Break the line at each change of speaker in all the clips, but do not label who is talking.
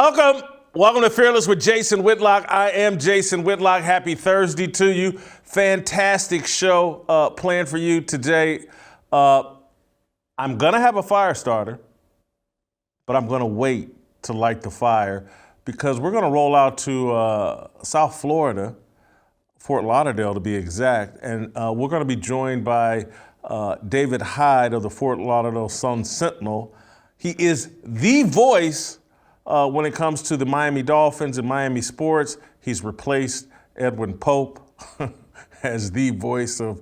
Welcome to Fearless with Jason Whitlock. I am Jason Whitlock. Happy Thursday to you. Fantastic show planned for you today. I'm going to have a fire starter, but I'm going to wait to light the fire because we're going to roll out to South Florida, Fort Lauderdale to be exact, and we're going to be joined by David Hyde of the Fort Lauderdale Sun-Sentinel. He is the voice when it comes to the Miami Dolphins and Miami sports. He's replaced Edwin Pope as the voice of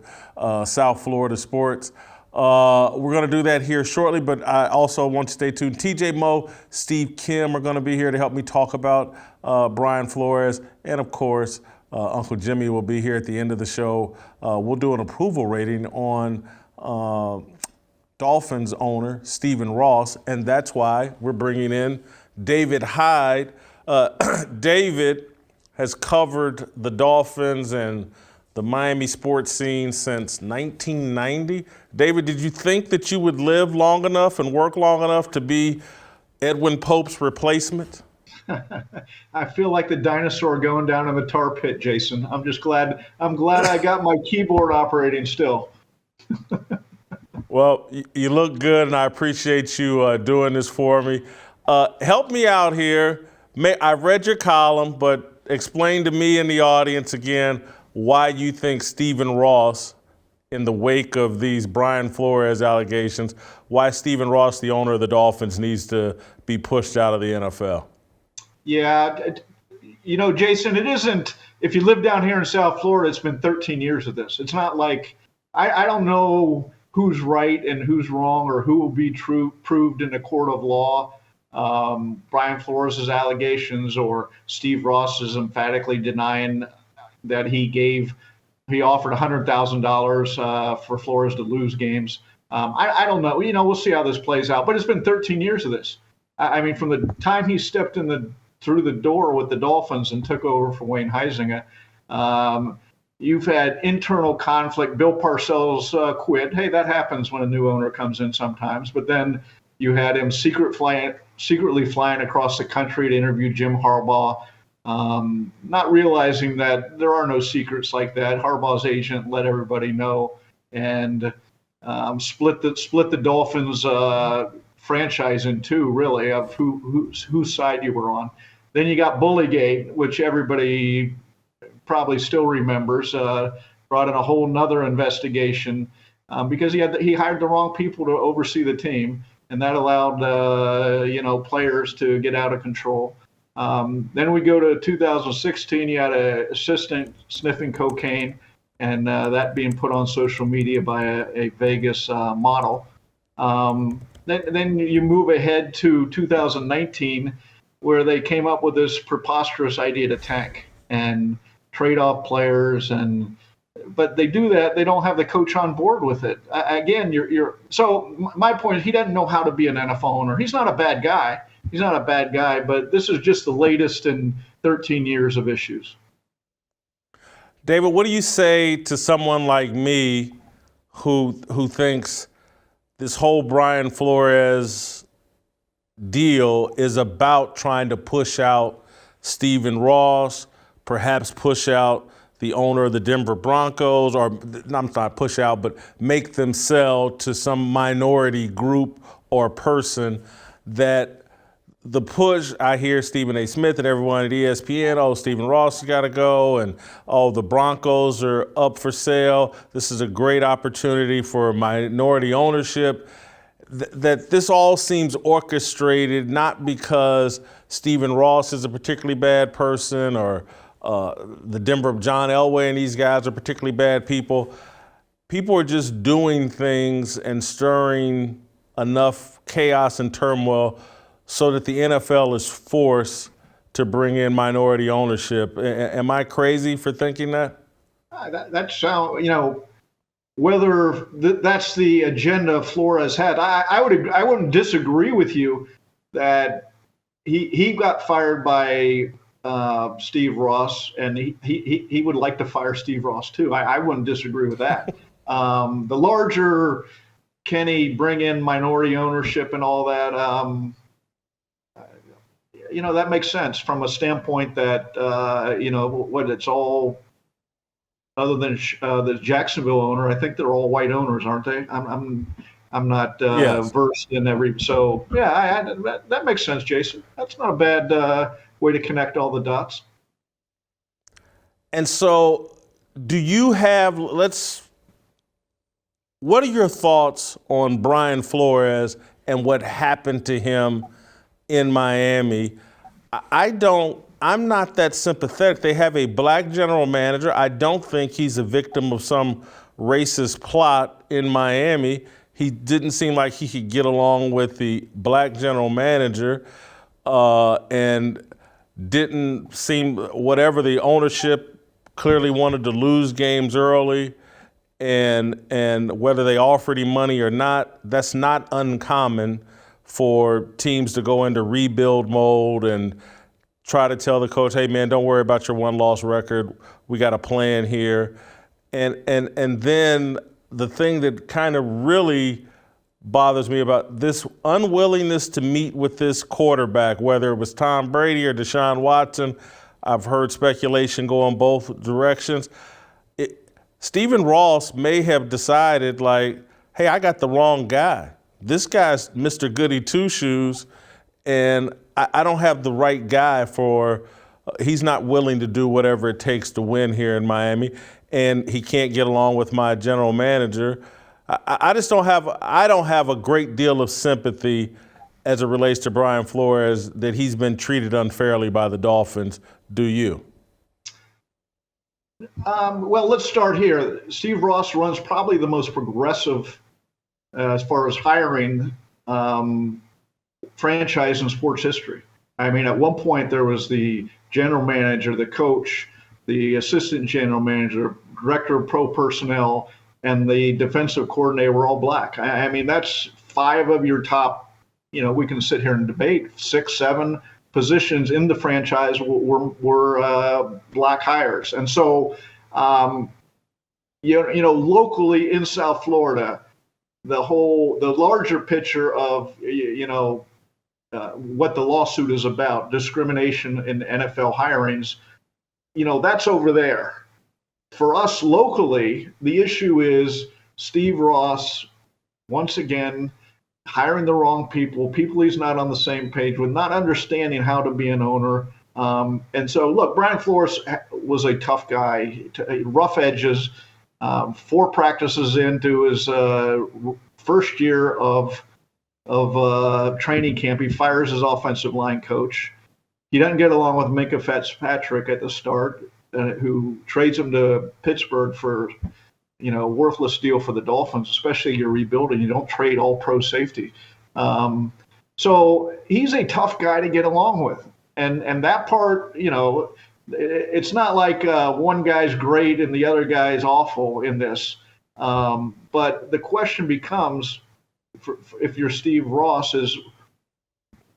South Florida sports. We're going to do that here shortly, but I also want to stay tuned. TJ Moe, Steve Kim are going to be here to help me talk about Brian Flores. And of course, Uncle Jimmy will be here at the end of the show. We'll do an approval rating on Dolphins owner Stephen Ross, and that's why we're bringing in David Hyde. David has covered the Dolphins and the Miami sports scene since 1990. David, did you think that you would live long enough and work long enough to be Edwin Pope's replacement?
I feel like the dinosaur going down in the tar pit, Jason. I'm glad I got my keyboard operating still.
Well, you look good, and I appreciate you doing this for me. Help me out here. I read your column, but explain to me and the audience again why you think Stephen Ross, in the wake of these Brian Flores allegations, why Stephen Ross, the owner of the Dolphins, needs to be pushed out of the NFL.
Yeah, Jason, it isn't. If you live down here in South Florida, it's been 13 years of this. It's not like I don't know who's right and who's wrong or who will be proved in a court of law. Brian Flores' allegations or Steve Ross is emphatically denying that he offered $100,000 for Flores to lose games. I don't know. We'll see how this plays out. But it's been 13 years of this. I mean, from the time he stepped through the door with the Dolphins and took over for Wayne Huizenga, you've had internal conflict. Bill Parcells quit. Hey, that happens when a new owner comes in sometimes. But then you had him secretly flying across the country to interview Jim Harbaugh, not realizing that there are no secrets like that. Harbaugh's agent let everybody know, and split the Dolphins franchise in two, really, of whose side you were on. Then you got Bullygate, which everybody probably still remembers, brought in a whole nother investigation because he hired the wrong people to oversee the team. And that allowed, players to get out of control. Then we go to 2016. You had an assistant sniffing cocaine, and that being put on social media by a Vegas model. Then you move ahead to 2019, where they came up with this preposterous idea to tank and trade off players but they do that. They don't have the coach on board with it. Again, so my point is he doesn't know how to be an NFL owner. He's not a bad guy. But this is just the latest in 13 years of issues.
David, what do you say to someone like me who thinks this whole Brian Flores deal is about trying to push out Stephen Ross, perhaps push out the owner of the Denver Broncos, or not push out, but make them sell to some minority group or person? That the push, I hear Stephen A. Smith and everyone at ESPN, Stephen Ross has got to go, and the Broncos are up for sale. This is a great opportunity for minority ownership. That this all seems orchestrated, not because Stephen Ross is a particularly bad person or the Denver John Elway and these guys are particularly bad people. People are just doing things and stirring enough chaos and turmoil so that the NFL is forced to bring in minority ownership. Am I crazy for thinking that?
That sounds, whether that's the agenda Flores had. I wouldn't disagree with you that he got fired by Steve Ross, and he would like to fire Steve Ross too. I wouldn't disagree with that. The larger, can he bring in minority ownership and all that? that makes sense from a standpoint that what it's all other than the Jacksonville owner. I think they're all white owners, aren't they? I'm not
Yes.
versed in every. So yeah, that makes sense, Jason. That's not a bad way to connect all the dots.
And so, do you have, what are your thoughts on Brian Flores and what happened to him in Miami? I'm not that sympathetic. They have a black general manager. I don't think he's a victim of some racist plot in Miami. He didn't seem like he could get along with the black general manager, and didn't seem, whatever, the ownership clearly wanted to lose games early, and whether they offered him money or not, that's not uncommon for teams to go into rebuild mode and try to tell the coach, hey man, don't worry about your one-loss record. We got a plan here. And then the thing that kind of really bothers me about this unwillingness to meet with this quarterback, whether it was Tom Brady or Deshaun Watson, I've heard speculation go in both directions. Stephen Ross may have decided, like, hey, I got the wrong guy. This guy's Mr. Goody Two-Shoes, and I don't have the right guy he's not willing to do whatever it takes to win here in Miami, and he can't get along with my general manager. I don't have a great deal of sympathy as it relates to Brian Flores, that he's been treated unfairly by the Dolphins. Do you?
Well, let's start here. Steve Ross runs probably the most progressive, as far as hiring, franchise in sports history. I mean, at one point there was the general manager, the coach, the assistant general manager, director of pro personnel, and the defensive coordinator were all black. I mean, that's 5 of your top, we can sit here and debate 6, 7 positions in the franchise were black hires. And so, locally in South Florida, the larger picture of, what the lawsuit is about, discrimination in NFL hirings, that's over there. For us locally, the issue is Steve Ross, once again, hiring the wrong people he's not on the same page with, not understanding how to be an owner. And so, look, Brian Flores was a tough guy, rough edges, 4 practices into his first year of training camp. He fires his offensive line coach. He doesn't get along with Minkah Fitzpatrick at the start, who trades him to Pittsburgh for worthless deal for the Dolphins, especially you're rebuilding. You don't trade all pro safety. So he's a tough guy to get along with. And that part, it's not like one guy's great and the other guy's awful in this. But the question becomes, if you're Steve Ross, is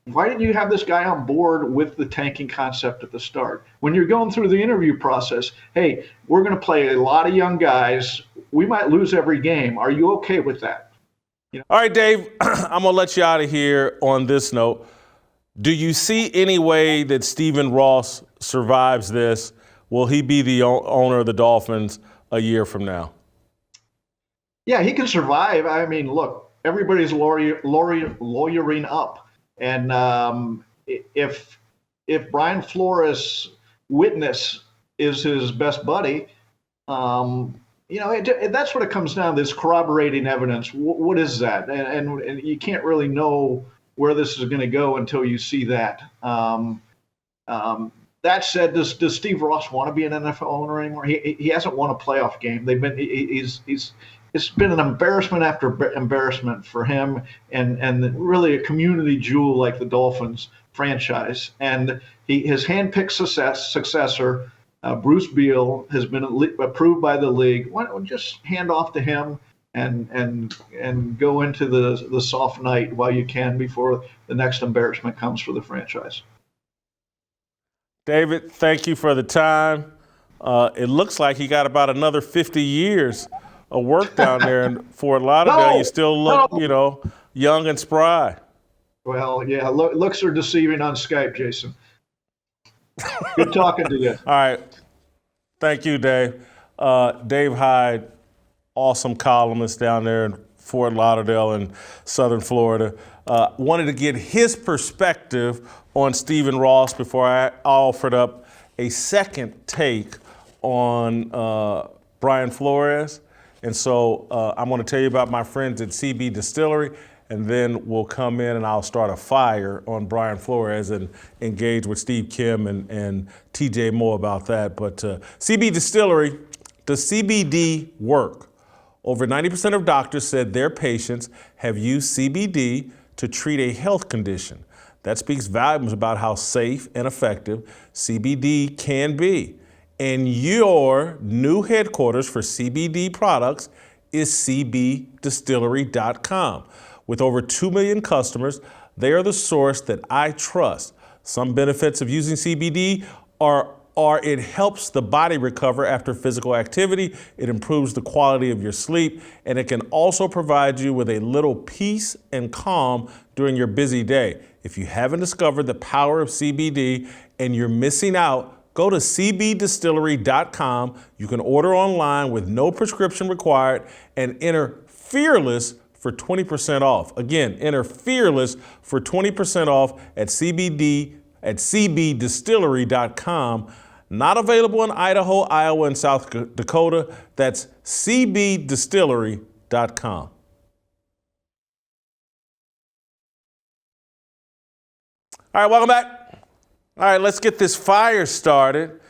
why didn't you have this guy on board with the tanking concept at the start? When you're going through the interview process, hey, we're going to play a lot of young guys. We might lose every game. Are you okay with that?
All right, Dave, I'm going to let you out of here on this note. Do you see any way that Stephen Ross survives this? Will he be the owner of the Dolphins a year from now?
Yeah, he can survive. I mean, look, everybody's lawyering up. And if Brian Flores' witness is his best buddy, that's what it comes down to, this corroborating evidence. What is that? And you can't really know where this is going to go until you see that. That said, does Steve Ross want to be an NFL owner anymore? He hasn't won a playoff game. It's been an embarrassment after embarrassment for him, and really a community jewel like the Dolphins franchise. And his handpicked successor, Bruce Beal, has been approved by the league. Why don't we just hand off to him and go into the soft night while you can before the next embarrassment comes for the franchise?
David, thank you for the time. It looks like he got about another 50 years of work down there in Fort Lauderdale. You still look, young and spry.
Well, yeah, looks are deceiving on Skype, Jason. Good talking to you.
All right. Thank you, Dave. Dave Hyde, awesome columnist down there in Fort Lauderdale in Southern Florida. Wanted to get his perspective on Stephen Ross before I offered up a second take on Brian Flores. And so I'm going to tell you about my friends at CB Distillery, and then we'll come in and I'll start a fire on Brian Flores and engage with Steve Kim and TJ Moore about that. But CB Distillery, does CBD work? Over 90% of doctors said their patients have used CBD to treat a health condition. That speaks volumes about how safe and effective CBD can be. And your new headquarters for CBD products is cbdistillery.com. With over 2 million customers, they are the source that I trust. Some benefits of using CBD are it helps the body recover after physical activity, it improves the quality of your sleep, and it can also provide you with a little peace and calm during your busy day. If you haven't discovered the power of CBD and you're missing out, go to cbdistillery.com. You can order online with no prescription required and enter FEARLESS for 20% off. Again, enter FEARLESS for 20% off at cbdistillery.com. Not available in Idaho, Iowa, and South Dakota. That's cbdistillery.com. All right, welcome back. All right, let's get this fire started.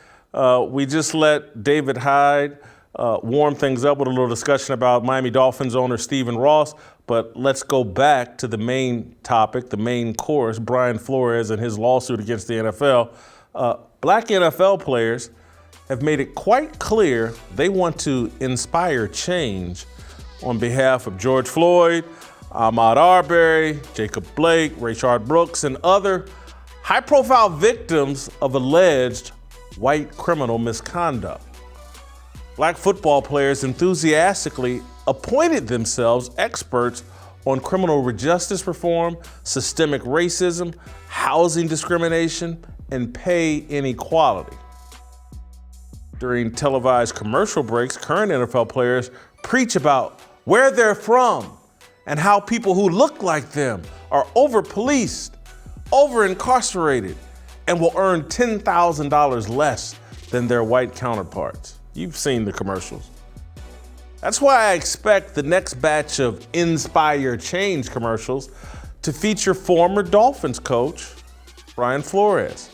We just let David Hyde warm things up with a little discussion about Miami Dolphins owner Stephen Ross. But let's go back to the main topic, the main course, Brian Flores and his lawsuit against the NFL. Black NFL players have made it quite clear they want to inspire change on behalf of George Floyd, Ahmaud Arbery, Jacob Blake, Rayshard Brooks, and other high-profile victims of alleged white criminal misconduct. Black football players enthusiastically appointed themselves experts on criminal justice reform, systemic racism, housing discrimination, and pay inequality. During televised commercial breaks, current NFL players preach about where they're from and how people who look like them are over-policed, over-incarcerated, and will earn $10,000 less than their white counterparts. You've seen the commercials. That's why I expect the next batch of Inspire Change commercials to feature former Dolphins coach Brian Flores.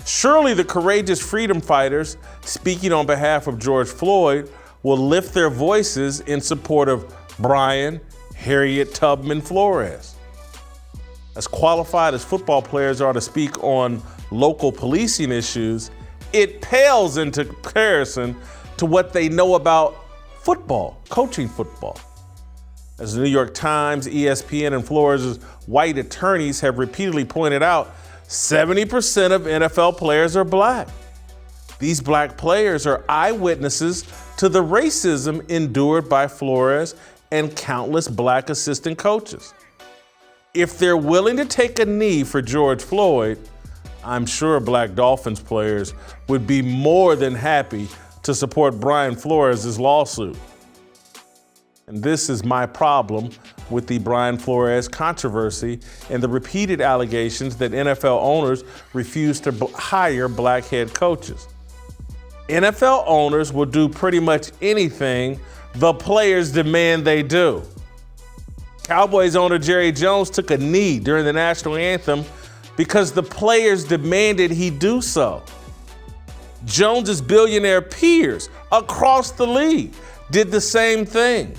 Surely the courageous freedom fighters speaking on behalf of George Floyd will lift their voices in support of Brian Harriet Tubman Flores. As qualified as football players are to speak on local policing issues, it pales into comparison to what they know about football, coaching football. As the New York Times, ESPN, and Flores' white attorneys have repeatedly pointed out, 70% of NFL players are black. These black players are eyewitnesses to the racism endured by Flores and countless black assistant coaches. If they're willing to take a knee for George Floyd, I'm sure black Dolphins players would be more than happy to support Brian Flores' lawsuit. And this is my problem with the Brian Flores controversy and the repeated allegations that NFL owners refuse to hire black head coaches. NFL owners will do pretty much anything the players demand they do. Cowboys owner Jerry Jones took a knee during the national anthem because the players demanded he do so. Jones's billionaire peers across the league did the same thing.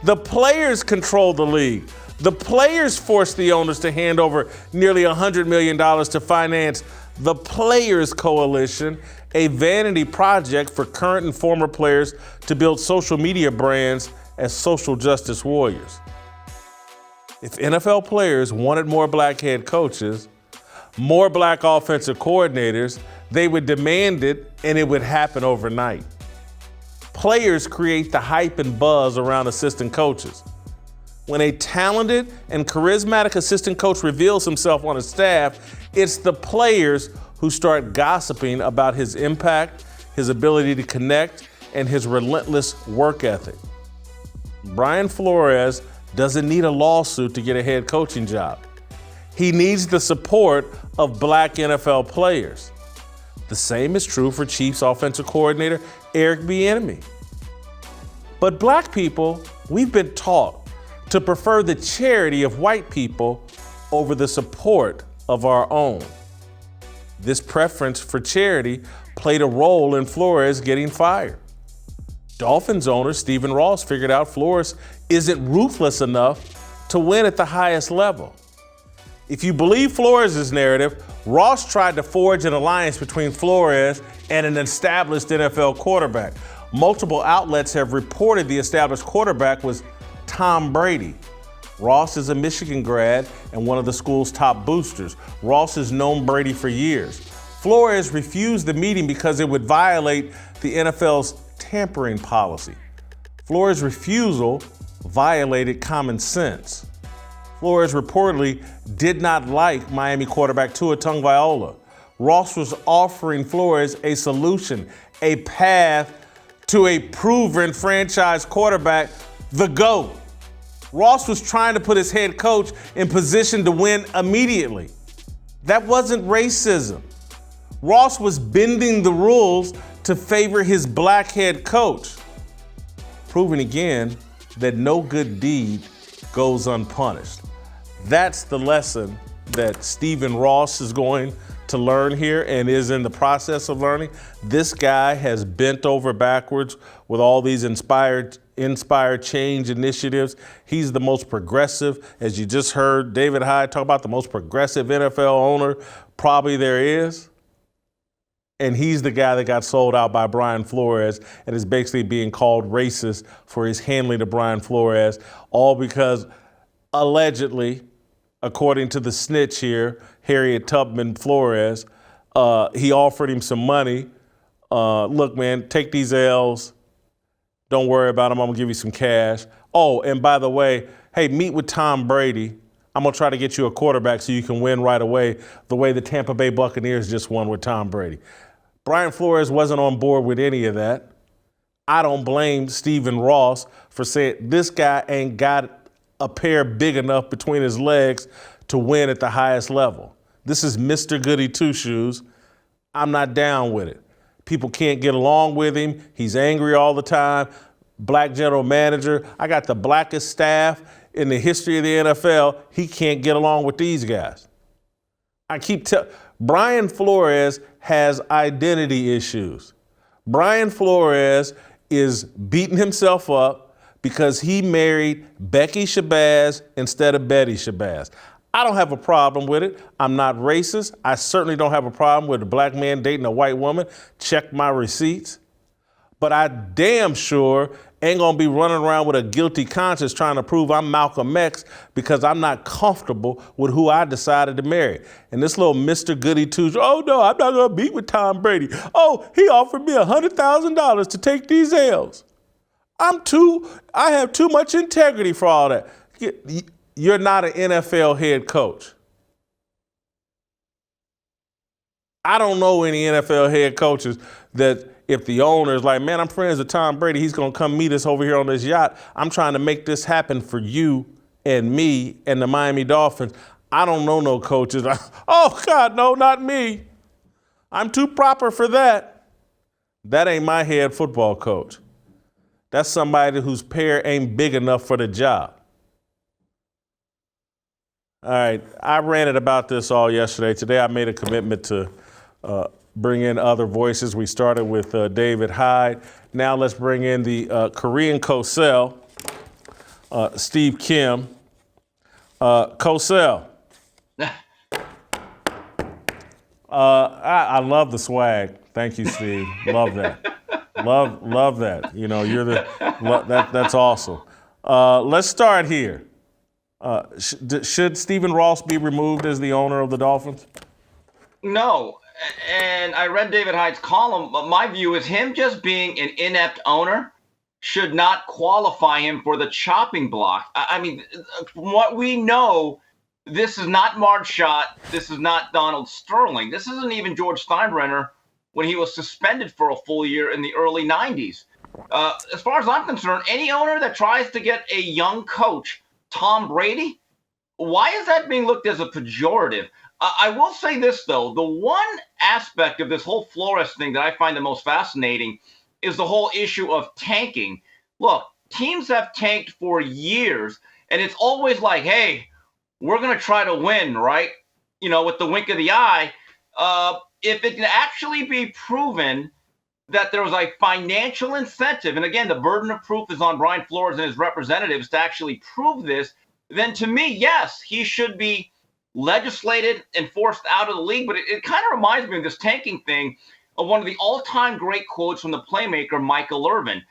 The players control the league. The players forced the owners to hand over nearly $100 million to finance the Players Coalition, a vanity project for current and former players to build social media brands as social justice warriors. If NFL players wanted more black head coaches, more black offensive coordinators, they would demand it and it would happen overnight. Players create the hype and buzz around assistant coaches. When a talented and charismatic assistant coach reveals himself on his staff, it's the players who start gossiping about his impact, his ability to connect, and his relentless work ethic. Brian Flores doesn't need a lawsuit to get a head coaching job. He needs the support of black NFL players. The same is true for Chiefs offensive coordinator Eric Bieniemy. But black people, we've been taught to prefer the charity of white people over the support of our own. This preference for charity played a role in Flores getting fired. Dolphins owner Stephen Ross figured out Flores isn't ruthless enough to win at the highest level. If you believe Flores' narrative, Ross tried to forge an alliance between Flores and an established NFL quarterback. Multiple outlets have reported the established quarterback was Tom Brady. Ross is a Michigan grad and one of the school's top boosters. Ross has known Brady for years. Flores refused the meeting because it would violate the NFL's tampering policy. Flores' refusal violated common sense. Flores reportedly did not like Miami quarterback Tua Tagovailoa. Ross was offering Flores a solution, a path to a proven franchise quarterback, the GOAT. Ross was trying to put his head coach in position to win immediately. That wasn't racism. Ross was bending the rules to favor his black head coach, proving again that no good deed goes unpunished. That's the lesson that Stephen Ross is going to learn here and is in the process of learning. This guy has bent over backwards with all these inspired change initiatives. He's the most progressive, as you just heard David Hyde talk about, the most progressive NFL owner probably there is. And he's the guy that got sold out by Brian Flores and is basically being called racist for his handling of Brian Flores, all because allegedly, according to the snitch here, Harriet Tubman Flores, he offered him some money. Look, man, take these L's. Don't worry about them. I'm going to give you some cash. Oh, and by the way, hey, meet with Tom Brady. I'm going to try to get you a quarterback so you can win right away, the way the Tampa Bay Buccaneers just won with Tom Brady. Brian Flores wasn't on board with any of that. I don't blame Stephen Ross for saying this guy ain't got a pair big enough between his legs to win at the highest level. This is Mr. Goody Two-Shoes. I'm not down with it. People can't get along with him. He's angry all the time. Black general manager. I got the blackest staff in the history of the NFL. He can't get along with these guys. Brian Flores has identity issues. Brian Flores is beating himself up because he married Becky Shabazz instead of Betty Shabazz. I don't have a problem with it. I'm not racist. I certainly don't have a problem with a black man dating a white woman. Check my receipts. But I damn sure ain't gonna be running around with a guilty conscience trying to prove I'm Malcolm X because I'm not comfortable with who I decided to marry. And this little Mr. Goody Two-Shoes, oh no, I'm not gonna meet with Tom Brady. Oh, he offered me $100,000 to take these L's. I have too much integrity for all that. You're not an NFL head coach. I don't know any NFL head coaches that if the owner is like, man, I'm friends with Tom Brady, he's going to come meet us over here on this yacht. I'm trying to make this happen for you and me and the Miami Dolphins. I don't know no coaches. Oh, God, no, not me. I'm too proper for that. That ain't my head football coach. That's somebody whose pair ain't big enough for the job. All right, I ranted about this all yesterday. Today I made a commitment to bring in other voices. We started with David Hyde. Now let's bring in the Korean Cosell, Steve Kim. Cosell. I love the swag. Thank you, Steve. Love that. Love that. You know, that's awesome. Let's start here. Should Stephen Ross be removed as the owner of the Dolphins?
No. And I read David Hyde's column, but my view is him just being an inept owner should not qualify him for the chopping block. I mean, from what we know, this is not Marshot. This is not Donald Sterling. This isn't even George Steinbrenner when he was suspended for a full year in the early 90s. As far as I'm concerned, any owner that tries to get a young coach, Tom Brady, why is that being looked as a pejorative? I will say this, though. The one aspect of this whole Flores thing that I find the most fascinating is the whole issue of tanking. Look, teams have tanked for years, and it's always like, hey, we're going to try to win, right? You know, with the wink of the eye. If it can actually be proven that there was a financial incentive, and again, the burden of proof is on Brian Flores and his representatives to actually prove this, then to me, yes, he should be legislated and forced out of the league. But it kind of reminds me of this tanking thing of one of the all-time great quotes from the playmaker Michael Irvin.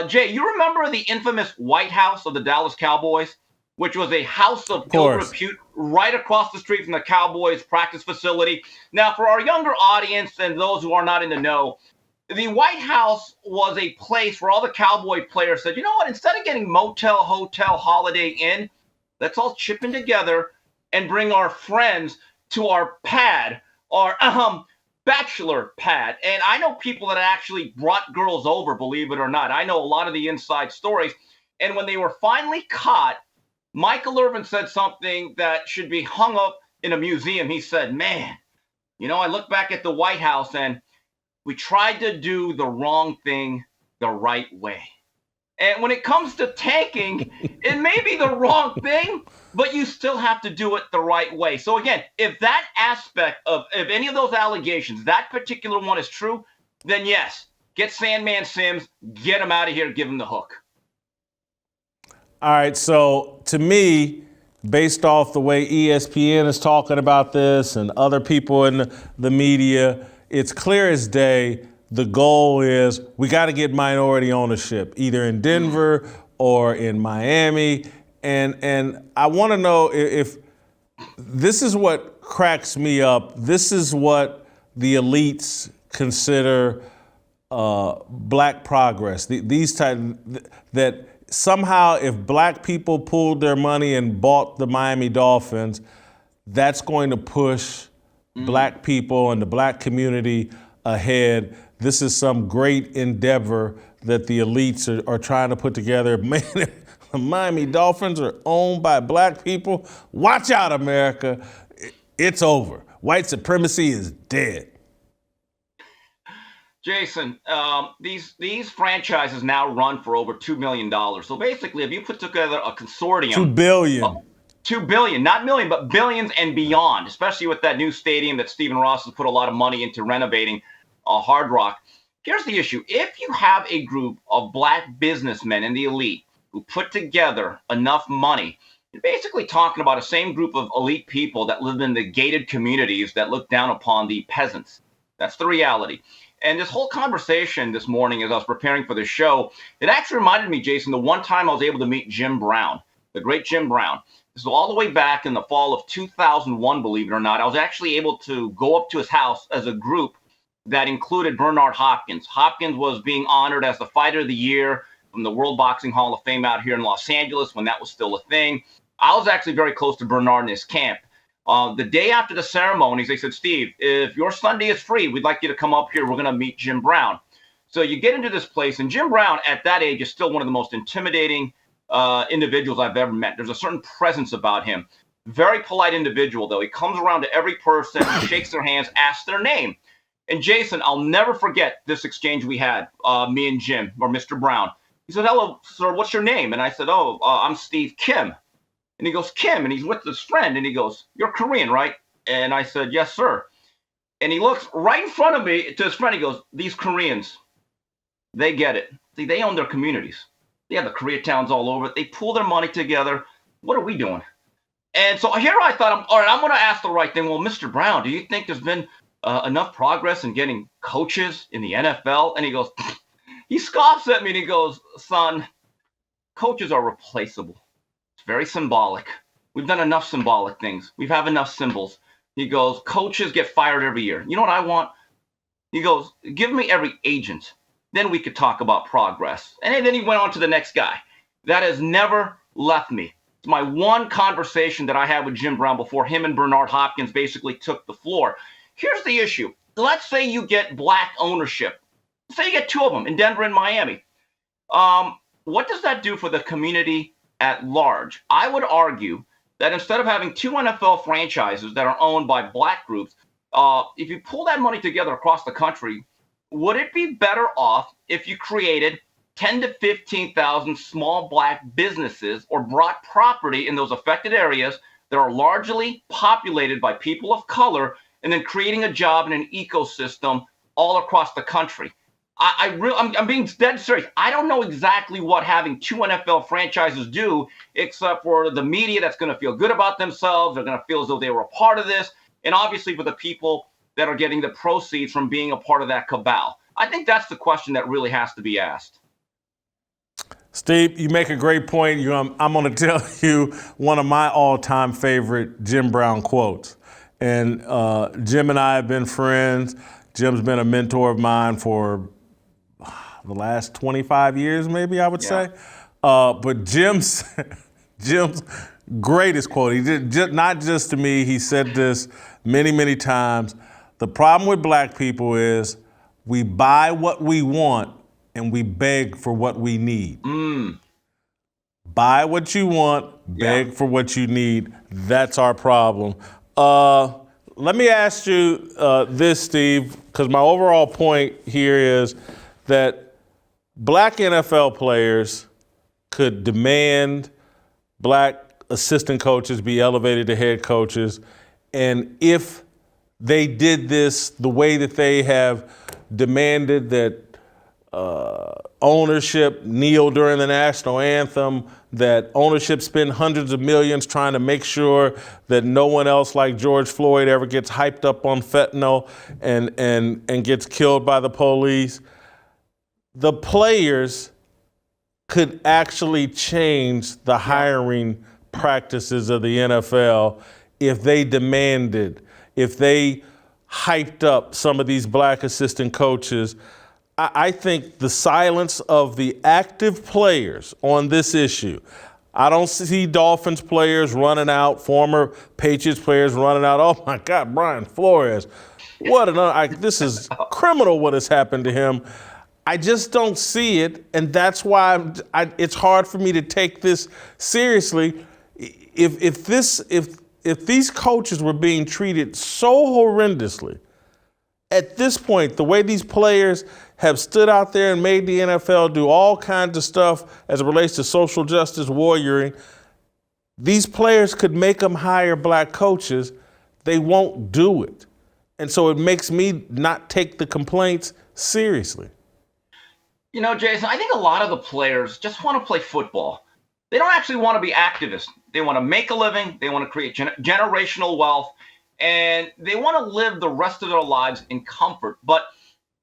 Jay, you remember the infamous White House of the Dallas Cowboys, which was a house of ill repute right across the street from the Cowboys practice facility? Now, for our younger audience and those who are not in the know, the White House was a place where all the Cowboy players said, you know what, instead of getting motel, hotel, Holiday Inn, let's all chip in together and bring our friends to our pad, our bachelor pad. And I know people that actually brought girls over, believe it or not. I know a lot of the inside stories. And when they were finally caught, Michael Irvin said something that should be hung up in a museum. He said, man, you know, I look back at the White House and we tried to do the wrong thing the right way. And when it comes to tanking, it may be the wrong thing, but you still have to do it the right way. So again, if that aspect of any of those allegations, that particular one is true, then yes, get Sandman Sims, get him out of here, give him the hook.
All right, so to me, based off the way ESPN is talking about this and other people in the media, it's clear as day the goal is we got to get minority ownership, either in Denver or in Miami. And I want to know if this is what cracks me up. This is what the elites consider black progress. These type that somehow if black people pulled their money and bought the Miami Dolphins, that's going to push black people and the black community ahead. This is some great endeavor that the elites are trying to put together. Man, the Miami Dolphins are owned by black people. Watch out, America. It's over. White supremacy is dead.
Jason, these franchises now run for over $2 million. So basically, if you put together a consortium,
$2 billion.
$2 billion, not million, but billions and beyond, especially with that new stadium that Stephen Ross has put a lot of money into renovating, Hard Rock. Here's the issue. If you have a group of black businessmen in the elite who put together enough money, you're basically talking about a same group of elite people that live in the gated communities that look down upon the peasants. That's the reality. And this whole conversation this morning, as I was preparing for the show, it actually reminded me, Jason, the one time I was able to meet Jim Brown, the great Jim Brown. This was all the way back in the fall of 2001, believe it or not. I was actually able to go up to his house as a group that included Bernard Hopkins. Hopkins was being honored as the Fighter of the Year from the World Boxing Hall of Fame out here in Los Angeles when that was still a thing. I was actually very close to Bernard in his camp. The day after the ceremonies, they said, Steve, if your Sunday is free, we'd like you to come up here. We're going to meet Jim Brown. So you get into this place, and Jim Brown at that age is still one of the most intimidating individuals I've ever met. There's a certain presence about him. Very polite individual, though. He comes around to every person, shakes their hands, asks their name. And Jason, I'll never forget this exchange we had, me and Jim, or Mr. Brown. He said, hello, sir, what's your name? And I said, I'm Steve Kim. And he goes, Kim, and he's with his friend. And he goes, you're Korean, right? And I said, yes, sir. And he looks right in front of me to his friend. He goes, these Koreans, they get it. See, they own their communities. They have the Koreatowns all over. They pool their money together. What are we doing? And so here I thought, all right, I'm going to ask the right thing. Well, Mr. Brown, do you think there's been enough progress in getting coaches in the NFL? And he goes, he scoffs at me and he goes, son, coaches are replaceable. It's very symbolic. We've done enough symbolic things. We have enough symbols. He goes, coaches get fired every year. You know what I want? He goes, give me every agent then we could talk about progress. And then he went on to the next guy. That has never left me. It's my one conversation that I had with Jim Brown before him and Bernard Hopkins basically took the floor. Here's the issue. Let's say you get black ownership. Say you get two of them in Denver and Miami. What does that do for the community at large? I would argue that instead of having two NFL franchises that are owned by black groups, if you pull that money together across the country, would it be better off if you created 10 to 15,000 small black businesses or brought property in those affected areas that are largely populated by people of color, and then creating a job in an ecosystem all across the country? I'm being dead serious. I don't know exactly what having two NFL franchises do, except for the media that's going to feel good about themselves. They're going to feel as though they were a part of this. And obviously for the people that are getting the proceeds from being a part of that cabal. I think that's the question that really has to be asked.
Steve, you make a great point. I'm going to tell you one of my all-time favorite Jim Brown quotes. And Jim and I have been friends. Jim's been a mentor of mine for the last 25 years, maybe I would say. But Jim's greatest quote, he did not just to me, he said this many, many times. The problem with black people is we buy what we want and we beg for what we need. Buy what you want, beg for what you need. That's our problem. Let me ask you this, Steve, because my overall point here is that black NFL players could demand black assistant coaches be elevated to head coaches. And if they did this the way that they have demanded that ownership kneel during the national anthem, that ownership spend hundreds of millions trying to make sure that no one else like George Floyd ever gets hyped up on fentanyl and gets killed by the police, the players could actually change the hiring practices of the NFL if they demanded, if they hyped up some of these black assistant coaches. I think the silence of the active players on this issue, I don't see Dolphins players running out, former Patriots players running out. Oh my God, Brian Flores, this is criminal what has happened to him. I just don't see it, and that's why it's hard for me to take this seriously. If these coaches were being treated so horrendously, at this point, the way these players have stood out there and made the NFL do all kinds of stuff as it relates to social justice warrioring, these players could make them hire black coaches. They won't do it. And so it makes me not take the complaints seriously.
You know, Jason, I think a lot of the players just want to play football. They don't actually want to be activists. They want to make a living. They want to create generational wealth. And they want to live the rest of their lives in comfort. But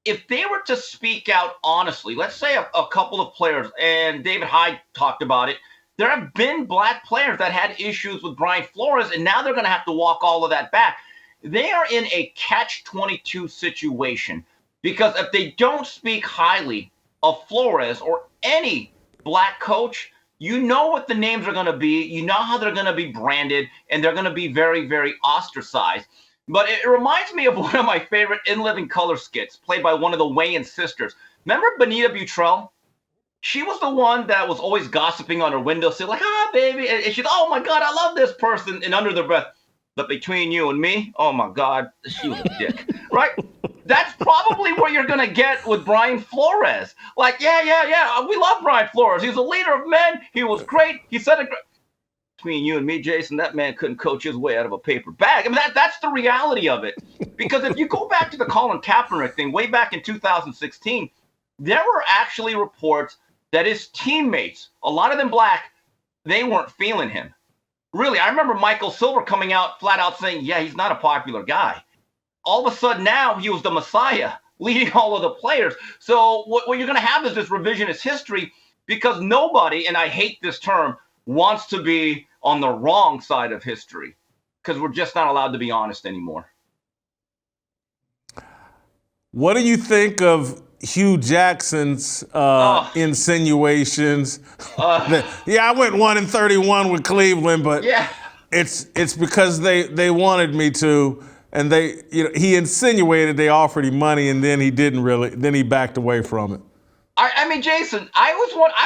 if they were to speak out honestly, let's say a couple of players, and David Hyde talked about it, there have been black players that had issues with Brian Flores, and now they're going to have to walk all of that back. They are in a catch-22 situation, because if they don't speak highly of Flores or any black coach, you know what the names are going to be. You know how they're going to be branded, and they're going to be very, very ostracized. But it reminds me of one of my favorite In Living Color skits played by one of the Wayans sisters. Remember Bonita Butrell? She was the one that was always gossiping on her windowsill, like, baby. And she's, oh, my God, I love this person. And under their breath, but between you and me, oh, my God, she was a dick, right? That's probably what you're going to get with Brian Flores. Like, yeah, we love Brian Flores. He's a leader of men. He was great. He said it. Between you and me, Jason, that man couldn't coach his way out of a paper bag. I mean, that's the reality of it. Because if you go back to the Colin Kaepernick thing way back in 2016, there were actually reports that his teammates, a lot of them black, they weren't feeling him. Really, I remember Michael Silver coming out flat out saying, yeah, he's not a popular guy. All of a sudden now he was the Messiah leading all of the players. So what you're going to have is this revisionist history, because nobody, and I hate this term, wants to be on the wrong side of history, because we're just not allowed to be honest anymore.
What do you think of Hue Jackson's
Oh.
insinuations. Yeah, I went 1-31 with Cleveland, but
Yeah.
it's because they wanted me to, and he insinuated they offered him money, and then he didn't really. Then he backed away from it.
I mean, Jason, I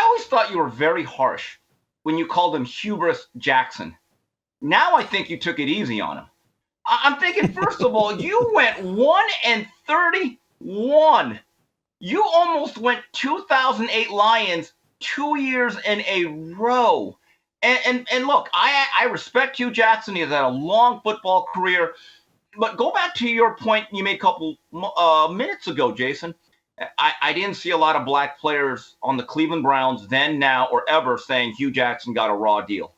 always thought you were very harsh when you called him Hubris Jackson. Now I think you took it easy on him. I'm thinking, first of all, you went 1-31. You almost went 2008 Lions 2 years in a row. And look, I respect Hue Jackson. He has had a long football career. But go back to your point you made a couple minutes ago, Jason. I didn't see a lot of black players on the Cleveland Browns then, now, or ever saying Hue Jackson got a raw deal.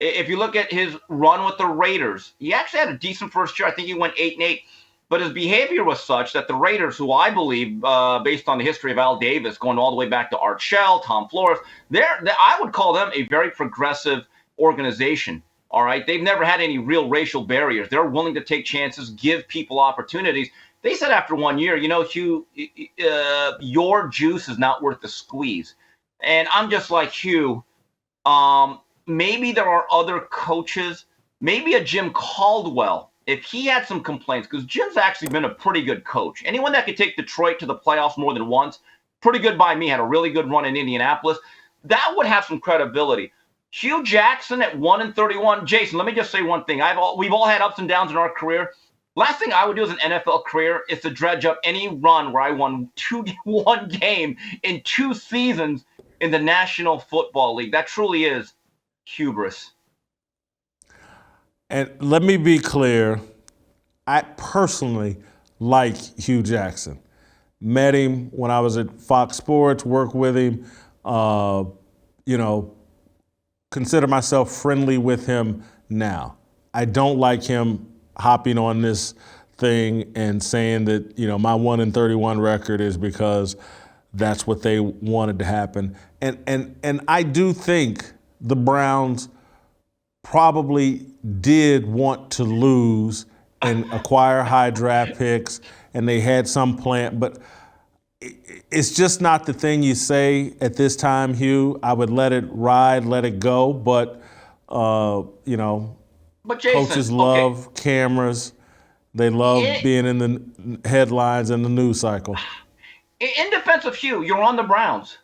If you look at his run with the Raiders, he actually had a decent first year. I think he went 8-8. But his behavior was such that the Raiders, who I believe, based on the history of Al Davis, going all the way back to Art Shell, Tom Flores, I would call them a very progressive organization. All right, they've never had any real racial barriers. They're willing to take chances, give people opportunities. They said after 1 year, Hugh, your juice is not worth the squeeze. And I'm just like, Hugh, maybe there are other coaches, maybe a Jim Caldwell, if he had some complaints, because Jim's actually been a pretty good coach. Anyone that could take Detroit to the playoffs more than once, pretty good by me, had a really good run in Indianapolis, that would have some credibility. Hue Jackson at 1-31. Jason, let me just say one thing. We've all had ups and downs in our career. Last thing I would do as an NFL career is to dredge up any run where I won one game in 2 seasons in the National Football League. That truly is hubris.
And let me be clear, I personally like Hue Jackson. Met him when I was at Fox Sports, worked with him, consider myself friendly with him now. I don't like him hopping on this thing and saying that, my 1-31 record is because that's what they wanted to happen. And I do think the Browns probably did want to lose and acquire high draft picks, and they had some plan, but it's just not the thing you say at this time, Hugh. I would let it ride, let it go, but
But Jason,
coaches love cameras. They love being in the headlines and the news cycle.
In defense of Hugh, you're on the Browns.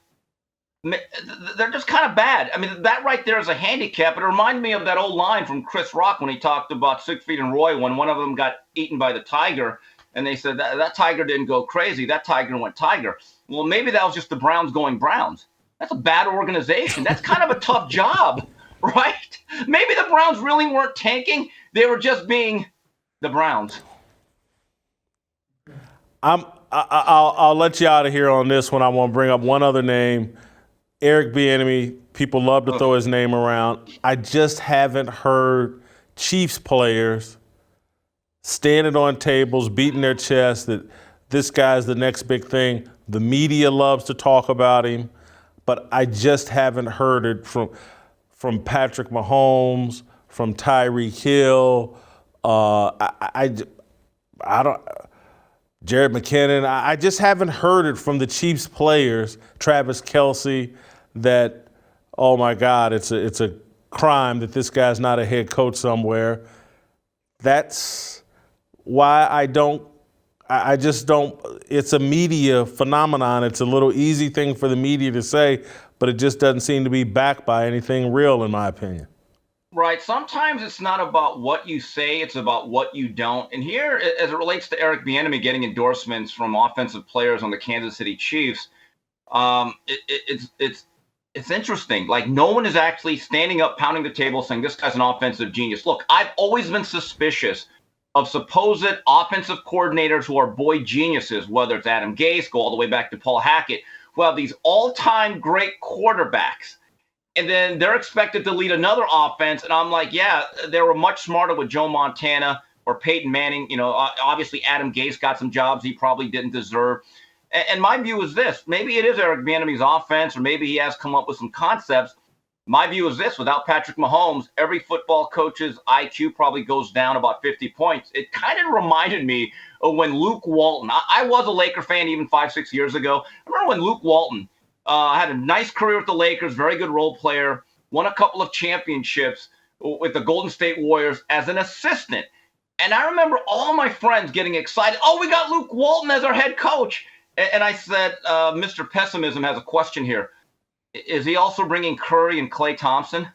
They're just kind of bad. I mean, that right there is a handicap. It reminded me of that old line from Chris Rock when he talked about 6 Feet and Roy when one of them got eaten by the tiger. And they said that tiger didn't go crazy. That tiger went tiger. Well, maybe that was just the Browns going Browns. That's a bad organization. That's kind of a tough job, right? Maybe the Browns really weren't tanking. They were just being the Browns.
I'll let you out of here on this one. I want to bring up one other name. Eric Bieniemy. People love to throw his name around. I just haven't heard Chiefs players standing on tables, beating their chest that this guy's the next big thing. The media loves to talk about him, but I just haven't heard it from Patrick Mahomes, from Tyreek Hill. I don't. Jared McKinnon. I just haven't heard it from the Chiefs players. Travis Kelce, that, oh my God, it's a crime that this guy's not a head coach somewhere. That's why I just don't. It's a media phenomenon. It's a little easy thing for the media to say, but it just doesn't seem to be backed by anything real, in my opinion.
Right. Sometimes it's not about what you say, it's about what you don't. And here, as it relates to Eric Bieniemy getting endorsements from offensive players on the Kansas City Chiefs, it's interesting. Like, no one is actually standing up, pounding the table, saying this guy's an offensive genius. Look, I've always been suspicious of supposed offensive coordinators who are boy geniuses, whether it's Adam Gase, go all the way back to Paul Hackett, who have these all-time great quarterbacks. And then they're expected to lead another offense. And I'm like, yeah, they were much smarter with Joe Montana or Peyton Manning. Obviously Adam Gase got some jobs he probably didn't deserve. And my view is this. Maybe it is Eric Bieniemy's offense, or maybe he has come up with some concepts. My view is this: without Patrick Mahomes, every football coach's IQ probably goes down about 50 points. It kind of reminded me of when Luke Walton, I was a Laker fan even 5-6 years ago. I remember when Luke Walton had a nice career with the Lakers, very good role player, won a couple of championships with the Golden State Warriors as an assistant. And I remember all my friends getting excited. Oh, we got Luke Walton as our head coach. And I said, Mr. Pessimism has a question here. Is he also bringing Curry and Klay Thompson?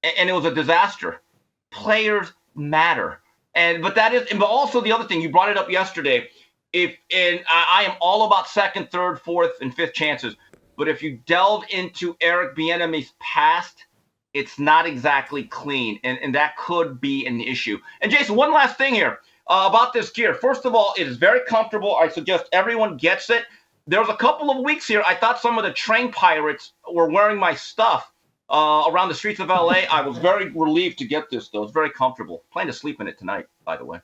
And it was a disaster. Players matter. But also the other thing, you brought it up yesterday. I am all about second, third, fourth, and fifth chances. But if you delve into Eric Bieniemy's past, it's not exactly clean, and that could be an issue. And Jason, one last thing here about this gear. First of all, it is very comfortable. I suggest everyone gets it. There was a couple of weeks here, I thought some of the train pirates were wearing my stuff around the streets of LA. I was very relieved to get this, though. It's very comfortable. Plan to sleep in it tonight, by the way.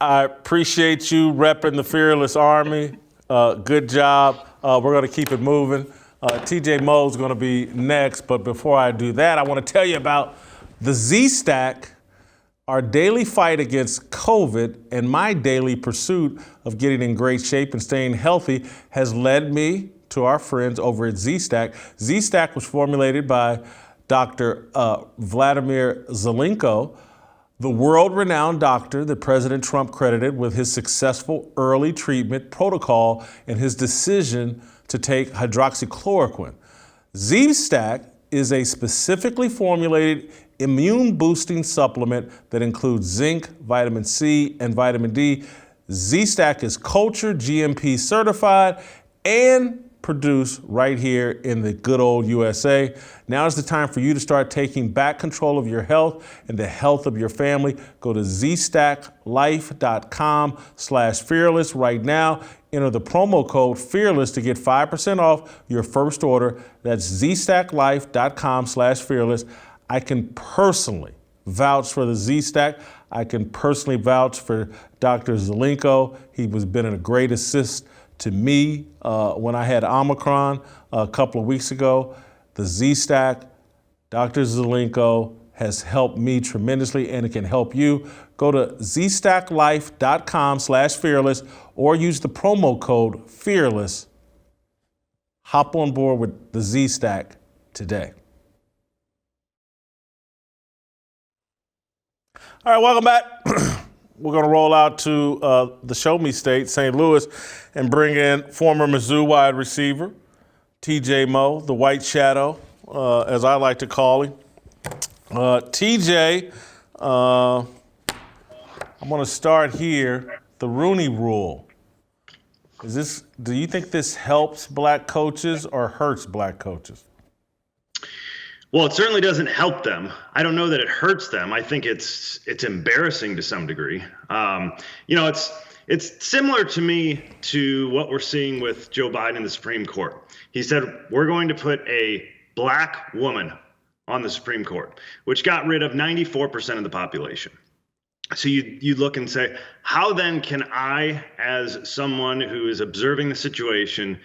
I appreciate you repping the Fearless Army. Good job. We're going to keep it moving. TJ Moe's going to be next, but before I do that, I want to tell you about the Z-Stack, our daily fight against COVID and my daily pursuit of getting in great shape and staying healthy has led me to our friends over at Z-Stack. Z-Stack was formulated by Dr. Vladimir Zelenko, the world-renowned doctor that President Trump credited with his successful early treatment protocol and his decision to take hydroxychloroquine. Z-Stack is a specifically formulated immune-boosting supplement that includes zinc, vitamin C, and vitamin D. Z-Stack is cultured, GMP certified, and produced right here in the good old USA. Now is the time for you to start taking back control of your health and the health of your family. Go to zstacklife.com/fearless right now. Enter the promo code FEARLESS to get 5% off your first order. That's zstacklife.com/fearless. I can personally vouch for the Z-Stack. I can personally vouch for Dr. Zelenko. He has been a great assist to me when I had Omicron a couple of weeks ago. The Z-Stack, Dr. Zelenko, has helped me tremendously, and it can help you. Go to zstacklife.com/fearless or use the promo code FEARLESS. Hop on board with the Z-Stack today. All right, welcome back. We're going to roll out to the Show Me State, St. Louis, and bring in former Mizzou wide receiver, TJ Moe, the White Shadow, as I like to call him. TJ, I'm going to start here. The Rooney Rule. Do you think this helps black coaches or hurts black coaches?
Well, it certainly doesn't help them. I don't know that it hurts them. I think it's embarrassing to some degree. It's similar to me to what we're seeing with Joe Biden in the Supreme Court. He said, we're going to put a black woman on the Supreme Court, which got rid of 94% of the population. So you look and say, how then can I, as someone who is observing the situation,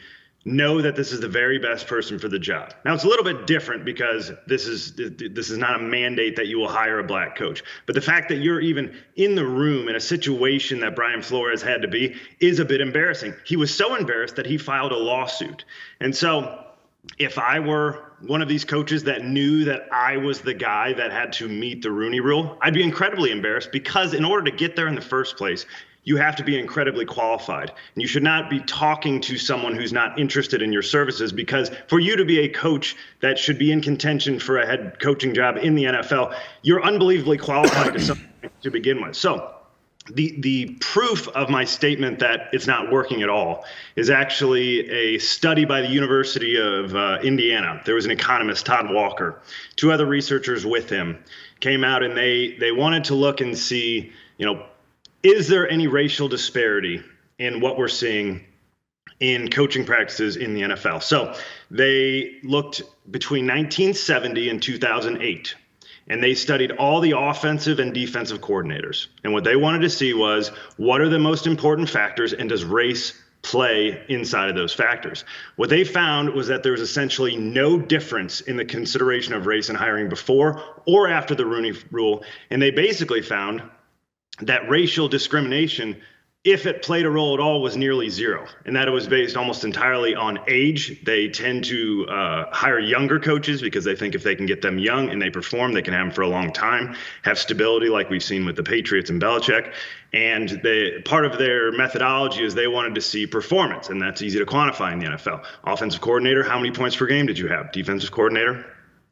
know that this is the very best person for the job? Now, it's a little bit different because this is not a mandate that you will hire a black coach. But the fact that you're even in the room in a situation that Brian Flores had to be is a bit embarrassing. He was so embarrassed that he filed a lawsuit. And so if I were one of these coaches that knew that I was the guy that had to meet the Rooney Rule, I'd be incredibly embarrassed, because in order to get there in the first place, you have to be incredibly qualified. And you should not be talking to someone who's not interested in your services, because for you to be a coach that should be in contention for a head coaching job in the NFL, you're unbelievably qualified to begin with. So the proof of my statement that it's not working at all is actually a study by the University of Indiana. There was an economist, Todd Walker, two other researchers with him, came out and they wanted to look and see, is there any racial disparity in what we're seeing in coaching practices in the NFL? So they looked between 1970 and 2008, and they studied all the offensive and defensive coordinators. And what they wanted to see was, what are the most important factors, and does race play inside of those factors. What they found was that there was essentially no difference in the consideration of race in hiring before or after the Rooney Rule. And they basically found that racial discrimination, if it played a role at all, was nearly zero, and that it was based almost entirely on age. They tend to hire younger coaches because they think if they can get them young and they perform, they can have them for a long time, have stability like we've seen with the Patriots and Belichick. And part of their methodology is they wanted to see performance, and that's easy to quantify in the NFL. Offensive coordinator, how many points per game did you have? Defensive coordinator,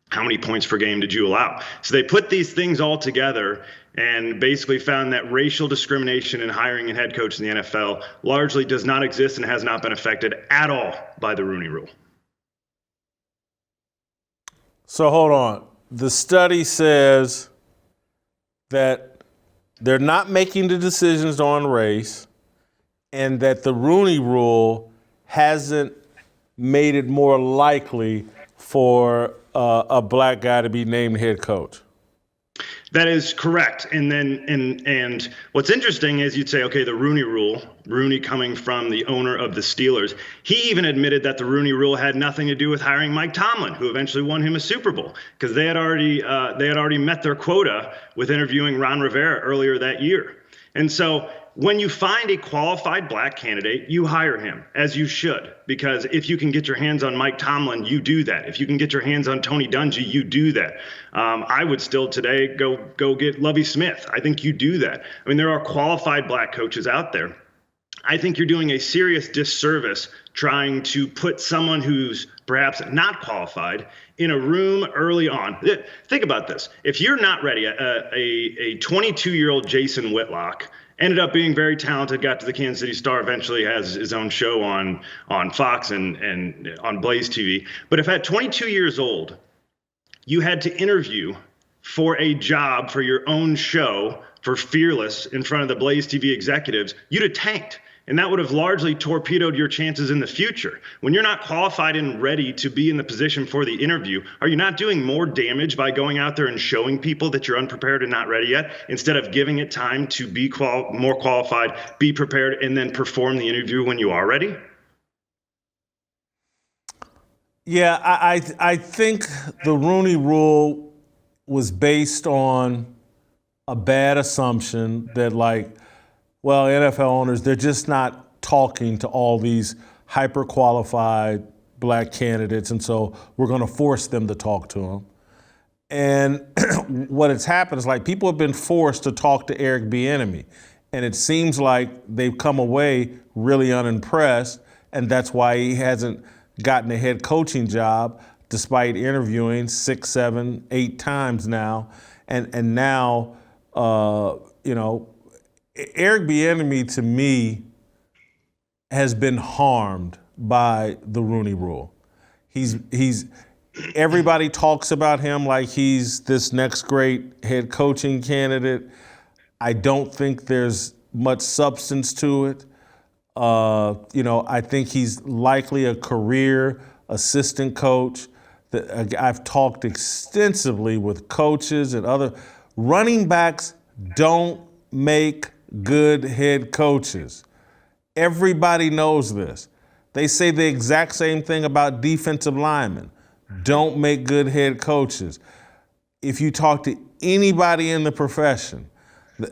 how many points per game did you allow? So they put these things all together and basically found that racial discrimination in hiring and head coach in the NFL largely does not exist and has not been affected at all by the Rooney Rule.
So hold on. The study says that they're not making the decisions on race, and that the Rooney Rule hasn't made it more likely for a black guy to be named head coach.
That is correct. And what's interesting is you'd say, okay, the Rooney Rule, Rooney coming from the owner of the Steelers, he even admitted that the Rooney Rule had nothing to do with hiring Mike Tomlin, who eventually won him a Super Bowl, because they had already met their quota with interviewing Ron Rivera earlier that year. And so when you find a qualified black candidate, you hire him, as you should, because if you can get your hands on Mike Tomlin, you do that. If you can get your hands on Tony Dungy, you do that. I would still today go get Lovie Smith. I think you do that. I mean, there are qualified black coaches out there. I think you're doing a serious disservice trying to put someone who's perhaps not qualified in a room early on. Think about this. If you're not ready, a 22-year-old Jason Whitlock ended up being very talented, got to the Kansas City Star, eventually has his own show on Fox and on Blaze TV. But if at 22 years old, you had to interview for a job for your own show for Fearless in front of the Blaze TV executives, you'd have tanked. And that would have largely torpedoed your chances in the future. When you're not qualified and ready to be in the position for the interview, are you not doing more damage by going out there and showing people that you're unprepared and not ready yet, instead of giving it time to be more qualified, be prepared, and then perform the interview when you are ready?
Yeah, I think the Rooney Rule was based on a bad assumption that, like, well, NFL owners, they're just not talking to all these hyper-qualified black candidates, and so we're going to force them to talk to them. And what has happened is, like, people have been forced to talk to Eric Bieniemy, and it seems like they've come away really unimpressed, and that's why he hasn't gotten a head coaching job despite interviewing 6, 7, 8 times now. And now, Eric Bieniemy, to me, has been harmed by the Rooney Rule. Everybody talks about him like he's this next great head coaching candidate. I don't think there's much substance to it. I think he's likely a career assistant coach. I've talked extensively with coaches and other running backs. Don't make good head coaches. Everybody knows this. They say the exact same thing about defensive linemen. Don't make good head coaches. If you talk to anybody in the profession,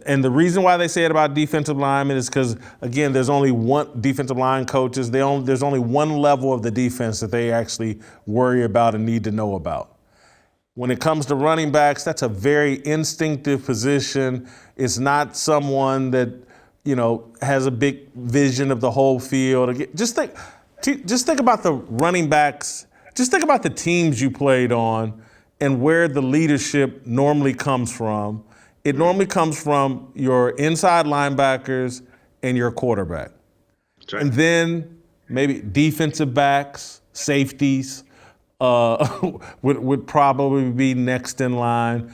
and the reason why they say it about defensive linemen is because, again, there's only one defensive line coaches. There's only one level of the defense that they actually worry about and need to know about. When it comes to running backs, that's a very instinctive position. It's not someone that, has a big vision of the whole field. Just think about the running backs. Just think about the teams you played on and where the leadership normally comes from. It normally comes from your inside linebackers and your quarterback.
That's right.
And then maybe defensive backs, safeties, would probably be next in line.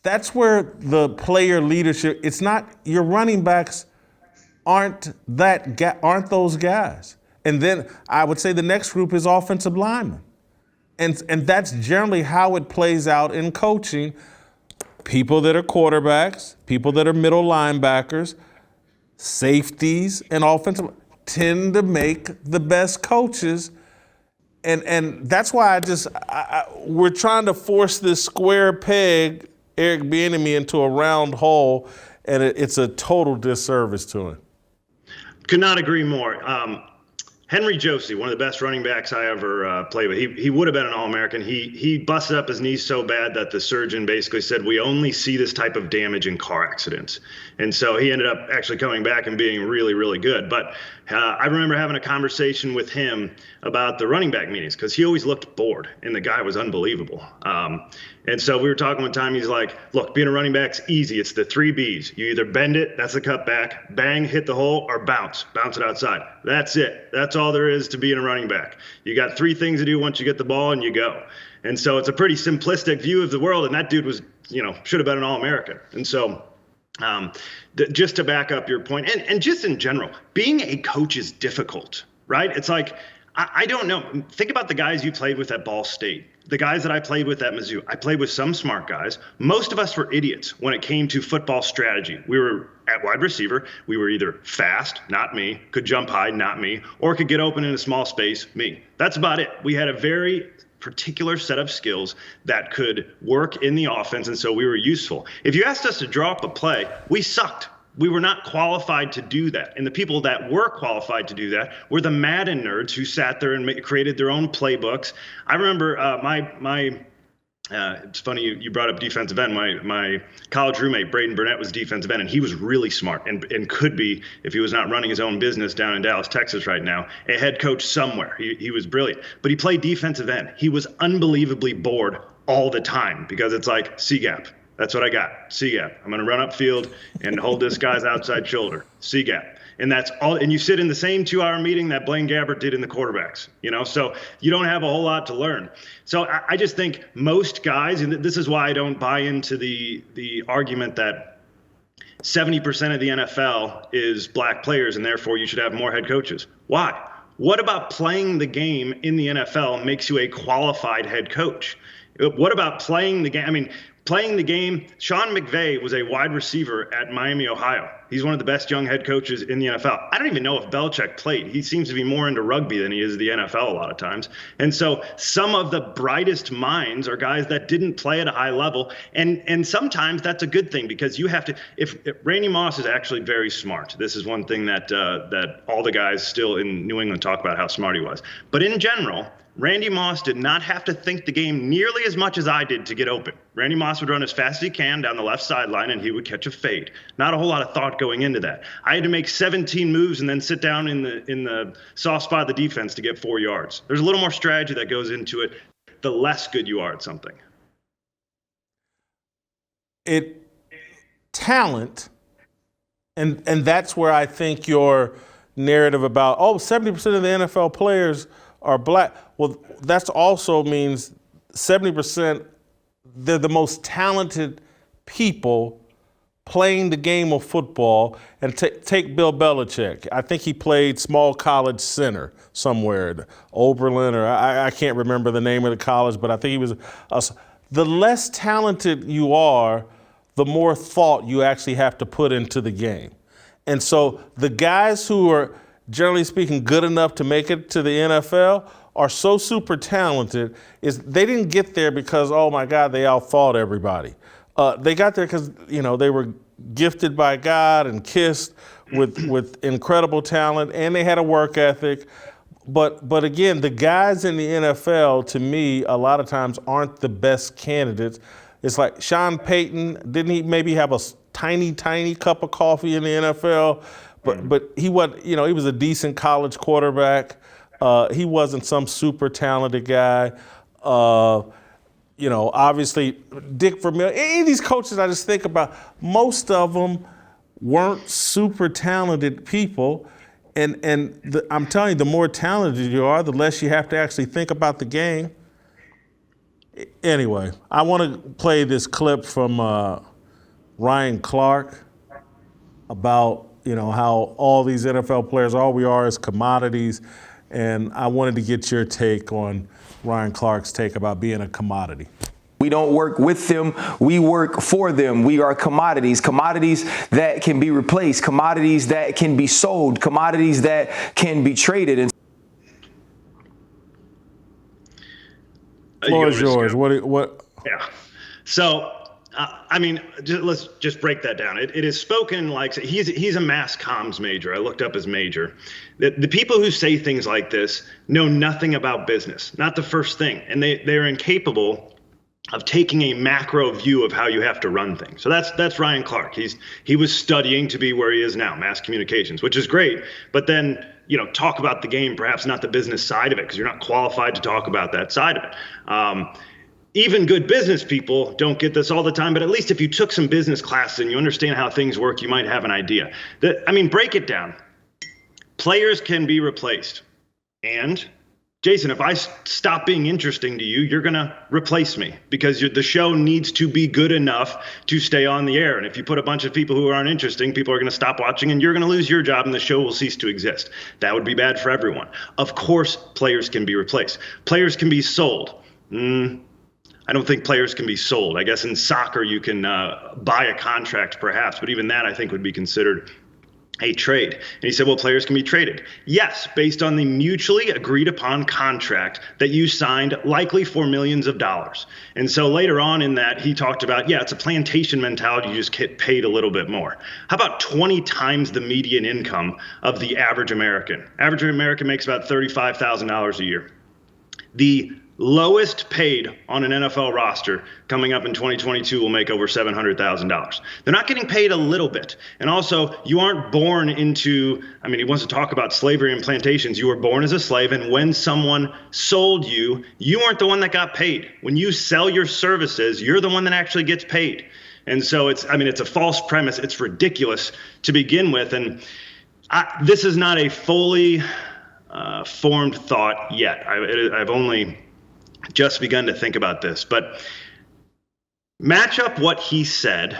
That's where the player leadership. It's not your running backs aren't those guys. And then I would say the next group is offensive linemen, and that's generally how it plays out in coaching. People that are quarterbacks, people that are middle linebackers, safeties, and offensive. tend to make the best coaches. And that's why we're trying to force this square peg, Eric Bieniemy, into a round hole, and it's a total disservice to him.
Could not agree more. Henry Josie, one of the best running backs I ever played with, he would have been an All-American. He busted up his knees so bad that the surgeon basically said, we only see this type of damage in car accidents. And so he ended up actually coming back and being really, really good. But I remember having a conversation with him about the running back meetings because he always looked bored, and the guy was unbelievable. And so we were talking one time, he's like, look, being a running back's easy. It's the 3 Bs. You either bend it, that's the cutback, bang, hit the hole, or bounce it outside. That's it. That's all there is to being a running back. You got 3 things to do once you get the ball and you go. And so it's a pretty simplistic view of the world, and that dude was, should have been an All-American. And so just to back up your point, and just in general, being a coach is difficult, right? It's like, I don't know. Think about the guys you played with at Ball State, the guys that I played with at Mizzou. I played with some smart guys. Most of us were idiots when it came to football strategy. We were at wide receiver. We were either fast, not me, could jump high, not me, or could get open in a small space, me. That's about it. We had a very particular set of skills that could work in the offense, and so we were useful. If you asked us to draw up a play, we sucked. We were not qualified to do that. And the people that were qualified to do that were the Madden nerds who sat there and created their own playbooks. I remember it's funny you brought up defensive end. My college roommate, Braden Burnett, was defensive end, and he was really smart and could be, if he was not running his own business down in Dallas, Texas right now, a head coach somewhere. He was brilliant. But he played defensive end. He was unbelievably bored all the time because it's like C-gap. That's what I got. C-gap. I'm going to run upfield and hold this guy's outside shoulder. C-gap. And that's all. And you sit in the same 2-hour meeting that Blaine Gabbert did in the quarterbacks, so you don't have a whole lot to learn. So I just think most guys, and this is why I don't buy into the argument that 70% of the NFL is black players and therefore you should have more head coaches. Why? What about playing the game in the NFL makes you a qualified head coach? What about playing the game? I mean, playing the game, Sean McVay was a wide receiver at Miami, Ohio. He's one of the best young head coaches in the NFL. I don't even know if Belichick played. He seems to be more into rugby than he is the NFL a lot of times. And so some of the brightest minds are guys that didn't play at a high level. And sometimes that's a good thing because you have to, if Randy Moss is actually very smart. This is one thing that all the guys still in New England talk about how smart he was. But in general, Randy Moss did not have to think the game nearly as much as I did to get open. Randy Moss would run as fast as he can down the left sideline, and he would catch a fade. Not a whole lot of thought going into that. I had to make 17 moves and then sit down in the soft spot of the defense to get 4 yards. There's a little more strategy that goes into it, the less good you are at something.
Talent, and that's where I think your narrative about, 70% of the NFL players are black. Well, that also means 70%, they're the most talented people playing the game of football. And take Bill Belichick. I think he played small college center somewhere, Oberlin, or I can't remember the name of the college, but I think he was. The less talented you are, the more thought you actually have to put into the game. And so the guys who are, generally speaking, good enough to make it to the NFL are so super talented is they didn't get there because, oh my God, they outthought everybody. They got there because, they were gifted by God and kissed with incredible talent, and they had a work ethic. But again, the guys in the NFL, to me, a lot of times aren't the best candidates. It's like Sean Payton, didn't he maybe have a tiny, tiny cup of coffee in the NFL? But he was, he was a decent college quarterback. He wasn't some super talented guy. Obviously, Dick Vermeil, any of these coaches I just think about, most of them weren't super talented people. And I'm telling you, the more talented you are, the less you have to actually think about the game. Anyway, I want to play this clip from Ryan Clark about how all these NFL players, all we are is commodities. And I wanted to get your take on Ryan Clark's take about being a commodity.
We don't work with them. We work for them. We are commodities that can be replaced, commodities that can be sold, commodities that can be traded. And
floor is yours. What?
Yeah. So, I mean, let's just break that down. It is spoken like he's a mass comms major. I looked up his major. The people who say things like this know nothing about business, not the first thing. And they're incapable of taking a macro view of how you have to run things. So that's Ryan Clark. He was studying to be where he is now, mass communications, which is great. But then, talk about the game, perhaps not the business side of it, because you're not qualified to talk about that side of it. Even good business people don't get this all the time, but at least if you took some business classes and you understand how things work, you might have an idea. Break it down. Players can be replaced. And Jason, if I stop being interesting to you, you're going to replace me because the show needs to be good enough to stay on the air. And if you put a bunch of people who aren't interesting, people are going to stop watching and you're going to lose your job and the show will cease to exist. That would be bad for everyone. Of course, players can be replaced. Players can be sold. I don't think players can be sold. I guess in soccer you can buy a contract perhaps, but even that I think would be considered a trade. And he said, well, players can be traded. Yes, based on the mutually agreed upon contract that you signed, likely for millions of dollars. And so later on in that, he talked about, it's a plantation mentality. You just get paid a little bit more. How about 20 times the median income of the average American? Average American makes about $35,000 a year. The lowest paid on an NFL roster coming up in 2022 will make over $700,000. They're not getting paid a little bit. And also, you aren't born into, he wants to talk about slavery and plantations. You were born as a slave, and when someone sold you, you weren't the one that got paid. When you sell your services, you're the one that actually gets paid. And so it's a false premise. It's ridiculous to begin with. And this is not a fully formed thought yet. I've only just begun to think about this, but match up what he said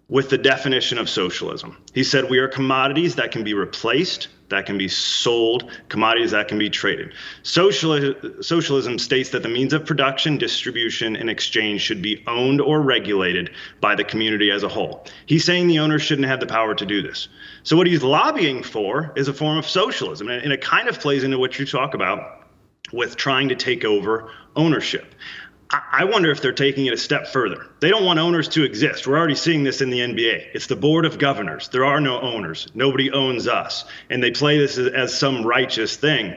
with the definition of socialism. He said we are commodities that can be replaced, that can be sold, commodities that can be traded. Socialism states that the means of production, distribution, and exchange should be owned or regulated by the community as a whole. He's saying the owners shouldn't have the power to do this. So what he's lobbying for is a form of socialism, and it kind of plays into what you talk about with trying to take over ownership. I wonder if they're taking it a step further. They don't want owners to exist. We're already seeing this in the NBA. It's the board of governors. There are no owners. Nobody owns us. And they play this as some righteous thing.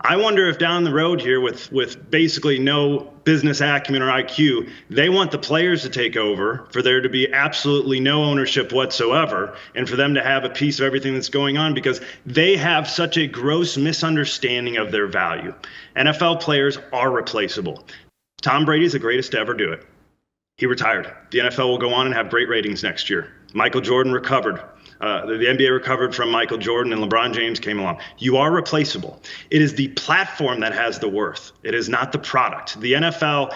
I wonder if down the road here with basically no business acumen or IQ, they want the players to take over, for there to be absolutely no ownership whatsoever, and for them to have a piece of everything that's going on because they have such a gross misunderstanding of their value. NFL players are replaceable. Tom Brady is the greatest to ever do it. He retired. The NFL will go on and have great ratings next year. Michael Jordan recovered. The NBA recovered from Michael Jordan, and LeBron James came along. You are replaceable. It is the platform that has the worth. It is not the product. The NFL,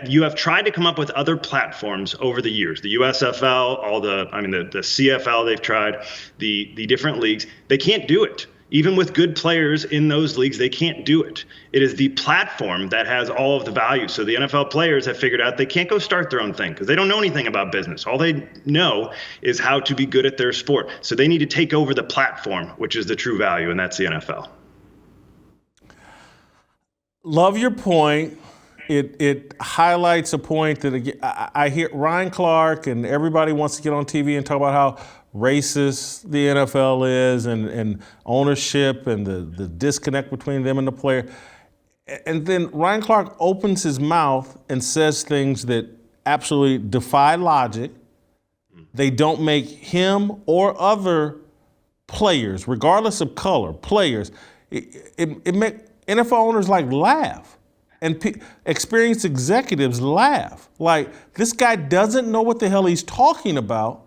you have tried to come up with other platforms over the years. The USFL, the CFL they've tried, the different leagues. They can't do it. Even with good players in those leagues, they can't do it. It is the platform that has all of the value. So the NFL players have figured out they can't go start their own thing because they don't know anything about business. All they know is how to be good at their sport. So they need to take over the platform, which is the true value, and that's the NFL.
Love your point. It highlights a point that I hear Ryan Clark and everybody wants to get on TV and talk about how racist the NFL is and ownership and the disconnect between them and the player. And then Ryan Clark opens his mouth and says things that absolutely defy logic. They don't make him or other players, regardless of color, players, it make NFL owners laugh. And experienced executives laugh. This guy doesn't know what the hell he's talking about,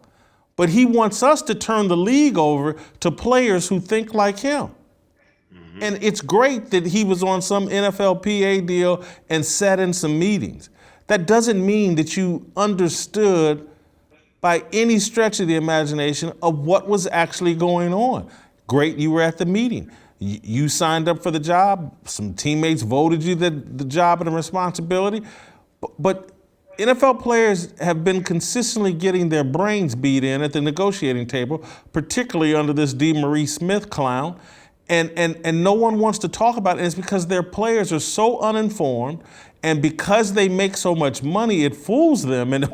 but he wants us to turn the league over to players who think like him. Mm-hmm. And it's great that he was on some NFLPA deal and sat in some meetings. That doesn't mean that you understood by any stretch of the imagination of what was actually going on. Great, you were at the meeting. You signed up for the job. Some teammates voted you the job and the responsibility. But NFL players have been consistently getting their brains beat in at the negotiating table, particularly under this DeMaurice Smith clown. And no one wants to talk about it. And it's because their players are so uninformed, and because they make so much money, it fools them. And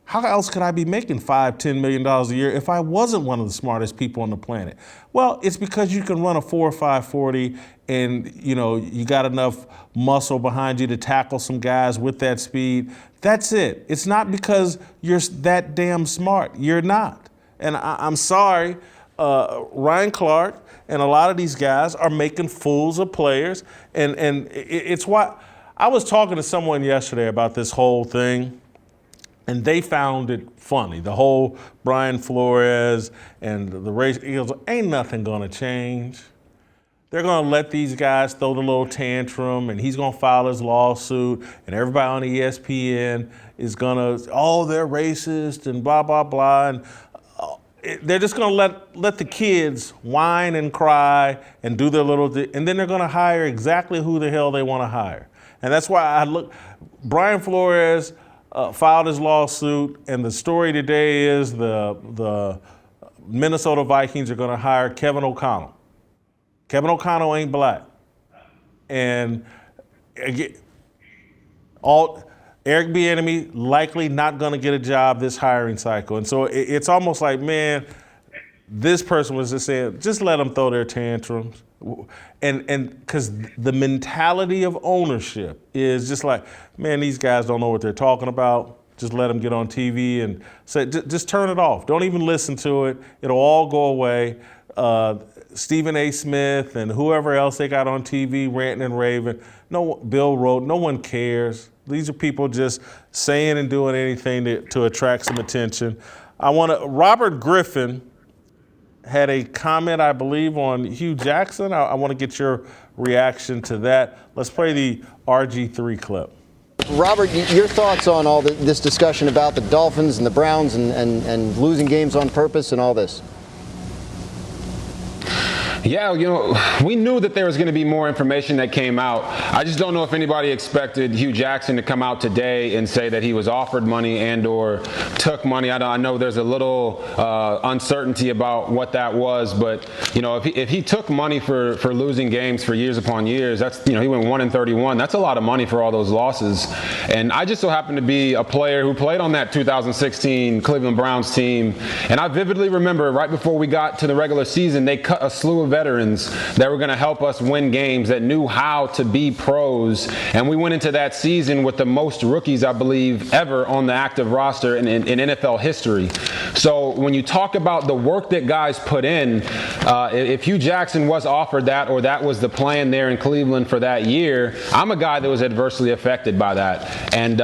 how else could I be making $5-10 million a year if I wasn't one of the smartest people on the planet? Well, it's because you can run a 4.5 40, and you got enough muscle behind you to tackle some guys with that speed. That's it. It's not because you're that damn smart. You're not. And I'm sorry, Ryan Clark and a lot of these guys are making fools of players, and it's why I was talking to someone yesterday about this whole thing. And they found it funny. The whole Brian Flores and the race, he goes, ain't nothing gonna change. They're gonna let these guys throw the little tantrum, and he's gonna file his lawsuit, and everybody on ESPN is gonna, they're racist and blah, blah, blah. And they're just gonna let the kids whine and cry and do their little, and then they're gonna hire exactly who the hell they wanna hire. And that's why Brian Flores, filed his lawsuit, and the story today is the Minnesota Vikings are going to hire Kevin O'Connell. Kevin O'Connell ain't black, and again, Eric Bieniemy likely not going to get a job this hiring cycle, and so it's almost like, man, this person was just saying, just let them throw their tantrums. And because the mentality of ownership is just like, man, these guys don't know what they're talking about. Just let them get on TV and say, just turn it off. Don't even listen to it. It'll all go away. Stephen A. Smith and whoever else they got on TV ranting and raving. Bill wrote, no one cares. These are people just saying and doing anything to attract some attention. Robert Griffin had a comment, I believe, on Hue Jackson. I want to get your reaction to that. Let's play the RG3 clip.
Robert, your thoughts on all this discussion about the Dolphins and the Browns and losing games on purpose and all this?
Yeah, we knew that there was going to be more information that came out. I just don't know if anybody expected Hue Jackson to come out today and say that he was offered money and or took money. I know there's a little uncertainty about what that was, but if he took money for losing games for years upon years, that's he went 1-31. That's a lot of money for all those losses. And I just so happened to be a player who played on that 2016 Cleveland Browns team, and I vividly remember right before we got to the regular season, they cut a slew of veterans that were going to help us win games, that knew how to be pros. And we went into that season with the most rookies, I believe, ever on the active roster in NFL history. So when you talk about the work that guys put in, if Hue Jackson was offered that, or that was the plan there in Cleveland for that year, I'm a guy that was adversely affected by that. And,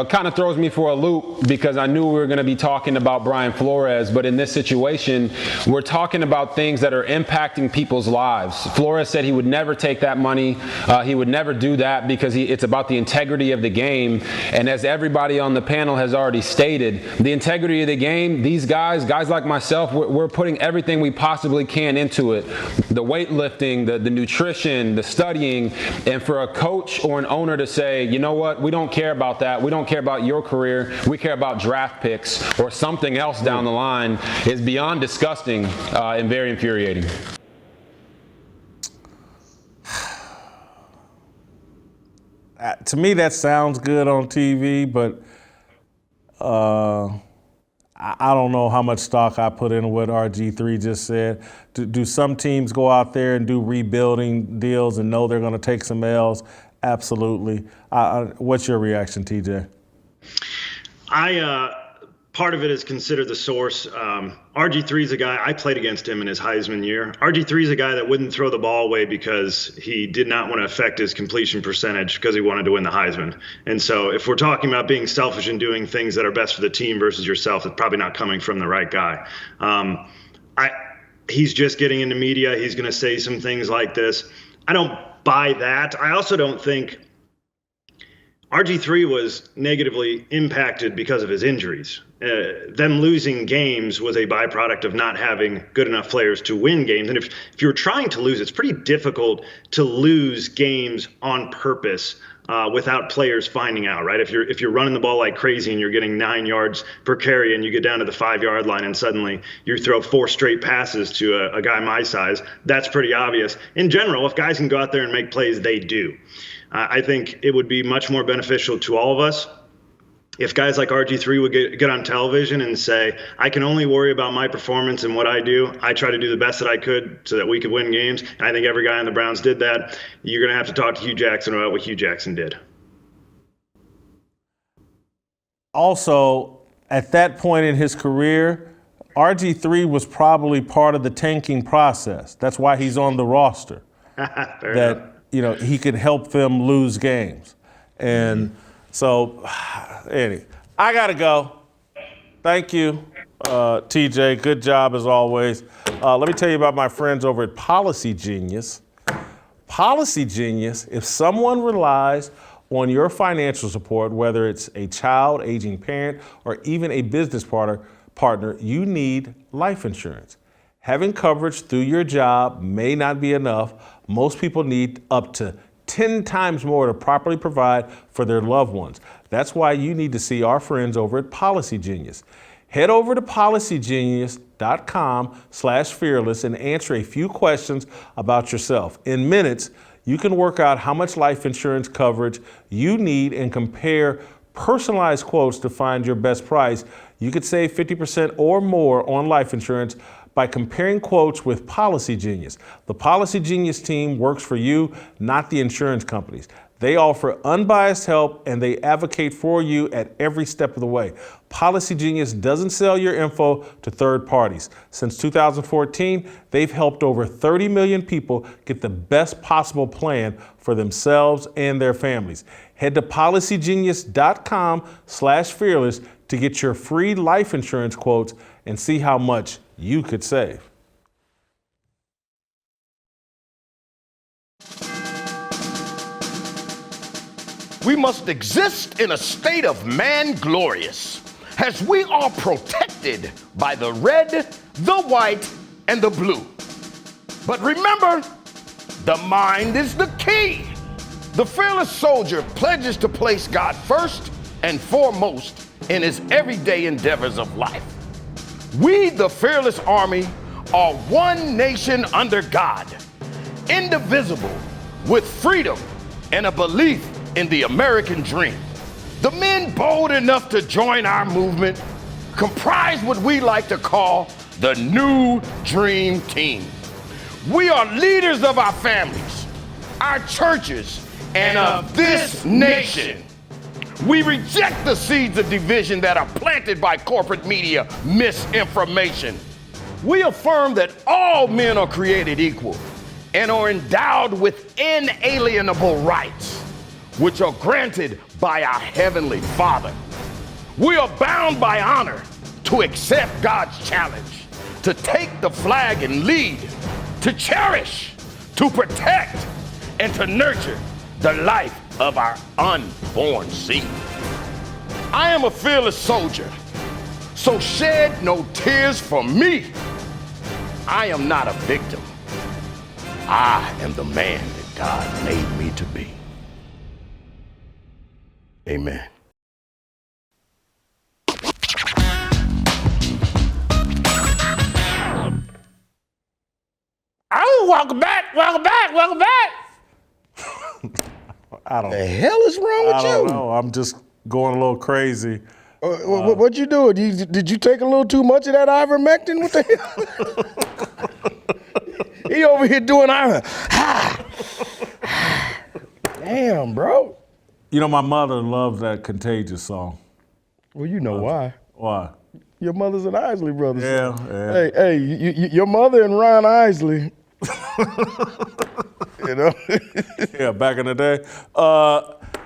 it kind of throws me for a loop because I knew we were going to be talking about Brian Flores, but in this situation, we're talking about things that are impacting people's lives. Flores said he would never take that money. He would never do that because it's about the integrity of the game. And as everybody on the panel has already stated, the integrity of the game, these guys like myself, we're putting everything we possibly can into it. The weightlifting, the nutrition, the studying, and for a coach or an owner to say, you know what, we don't care about that. We don't care about your career. We care about draft picks or something else down the line is beyond disgusting and very infuriating.
To me, that sounds good on TV, but I don't know how much stock I put into what RG3 just said. Do some teams go out there and do rebuilding deals and know they're going to take some L's? Absolutely. What's your reaction, TJ?
Part of it is consider the source. RG3 is a guy, I played against him in his Heisman year. RG3 is a guy that wouldn't throw the ball away because he did not want to affect his completion percentage because he wanted to win the Heisman. And so if we're talking about being selfish and doing things that are best for the team versus yourself, it's probably not coming from the right guy. He's just getting into media. He's going to say some things like this. I don't buy that. I also don't think RG3 was negatively impacted because of his injuries. Them losing games was a byproduct of not having good enough players to win games. And if you're trying to lose, it's pretty difficult to lose games on purpose. without players finding out, right? If you're running the ball like crazy and you're getting 9 yards per carry and you get down to the 5-yard line and suddenly you throw 4 straight passes to a guy my size, that's pretty obvious. In general, if guys can go out there and make plays, they do. I think it would be much more beneficial to all of us if guys like RG3 would get on television and say, I can only worry about my performance and what I do. I try to do the best that I could so that we could win games. And I think every guy on the Browns did that. You're going to have to talk to Hue Jackson about what Hue Jackson did.
Also, at that point in his career, RG3 was probably part of the tanking process. That's why he's on the roster.
Fair enough.
He could help them lose games. And so, anyway, I got to go. Thank you, TJ. Good job as always. Let me tell you about my friends over at Policy Genius. Policy Genius, if someone relies on your financial support, whether it's a child, aging parent, or even a business partner, you need life insurance. Having coverage through your job may not be enough. Most people need up to 10 times more to properly provide for their loved ones. That's why you need to see our friends over at Policy Genius. Head over to policygenius.com/fearless and answer a few questions about yourself. In minutes, you can work out how much life insurance coverage you need and compare personalized quotes to find your best price. You could save 50% or more on life insurance by comparing quotes with Policy Genius. The Policy Genius team works for you, not the insurance companies. They offer unbiased help and they advocate for you at every step of the way. Policy Genius doesn't sell your info to third parties. Since 2014, they've helped over 30 million people get the best possible plan for themselves and their families. Head to policygenius.com/fearless to get your free life insurance quotes and see how much you could save.
We must exist in a state of man glorious, as we are protected by the red, the white, and the blue. But remember, the mind is the key. The fearless soldier pledges to place God first and foremost in his everyday endeavors of life. We, the fearless army, are one nation under God, indivisible, with freedom and a belief in the American dream. The men bold enough to join our movement comprise what we like to call the New Dream Team. We are leaders of our families, our churches, and of this nation. We reject the seeds of division that are planted by corporate media misinformation. We affirm that all men are created equal and are endowed with inalienable rights, which are granted by our Heavenly Father. We are bound by honor to accept God's challenge, to take the flag and lead, to cherish, to protect, and to nurture the life of our unborn seed. I am a fearless soldier, so shed no tears for me. I am not a victim. I am the man that God made me to be. Amen.
Oh, welcome back. I don't
The hell is wrong with you?
know. I'm just going a little crazy.
What you doing? Did you take a little too much of that ivermectin? What the hell? He over here doing iver. Damn, bro.
You know, my mother loves that Contagious song.
Well, you know why.
Why?
Your mother's an Isley brother.
Yeah.
Hey, your mother and Ron Isley. You know?
Yeah, back in the day.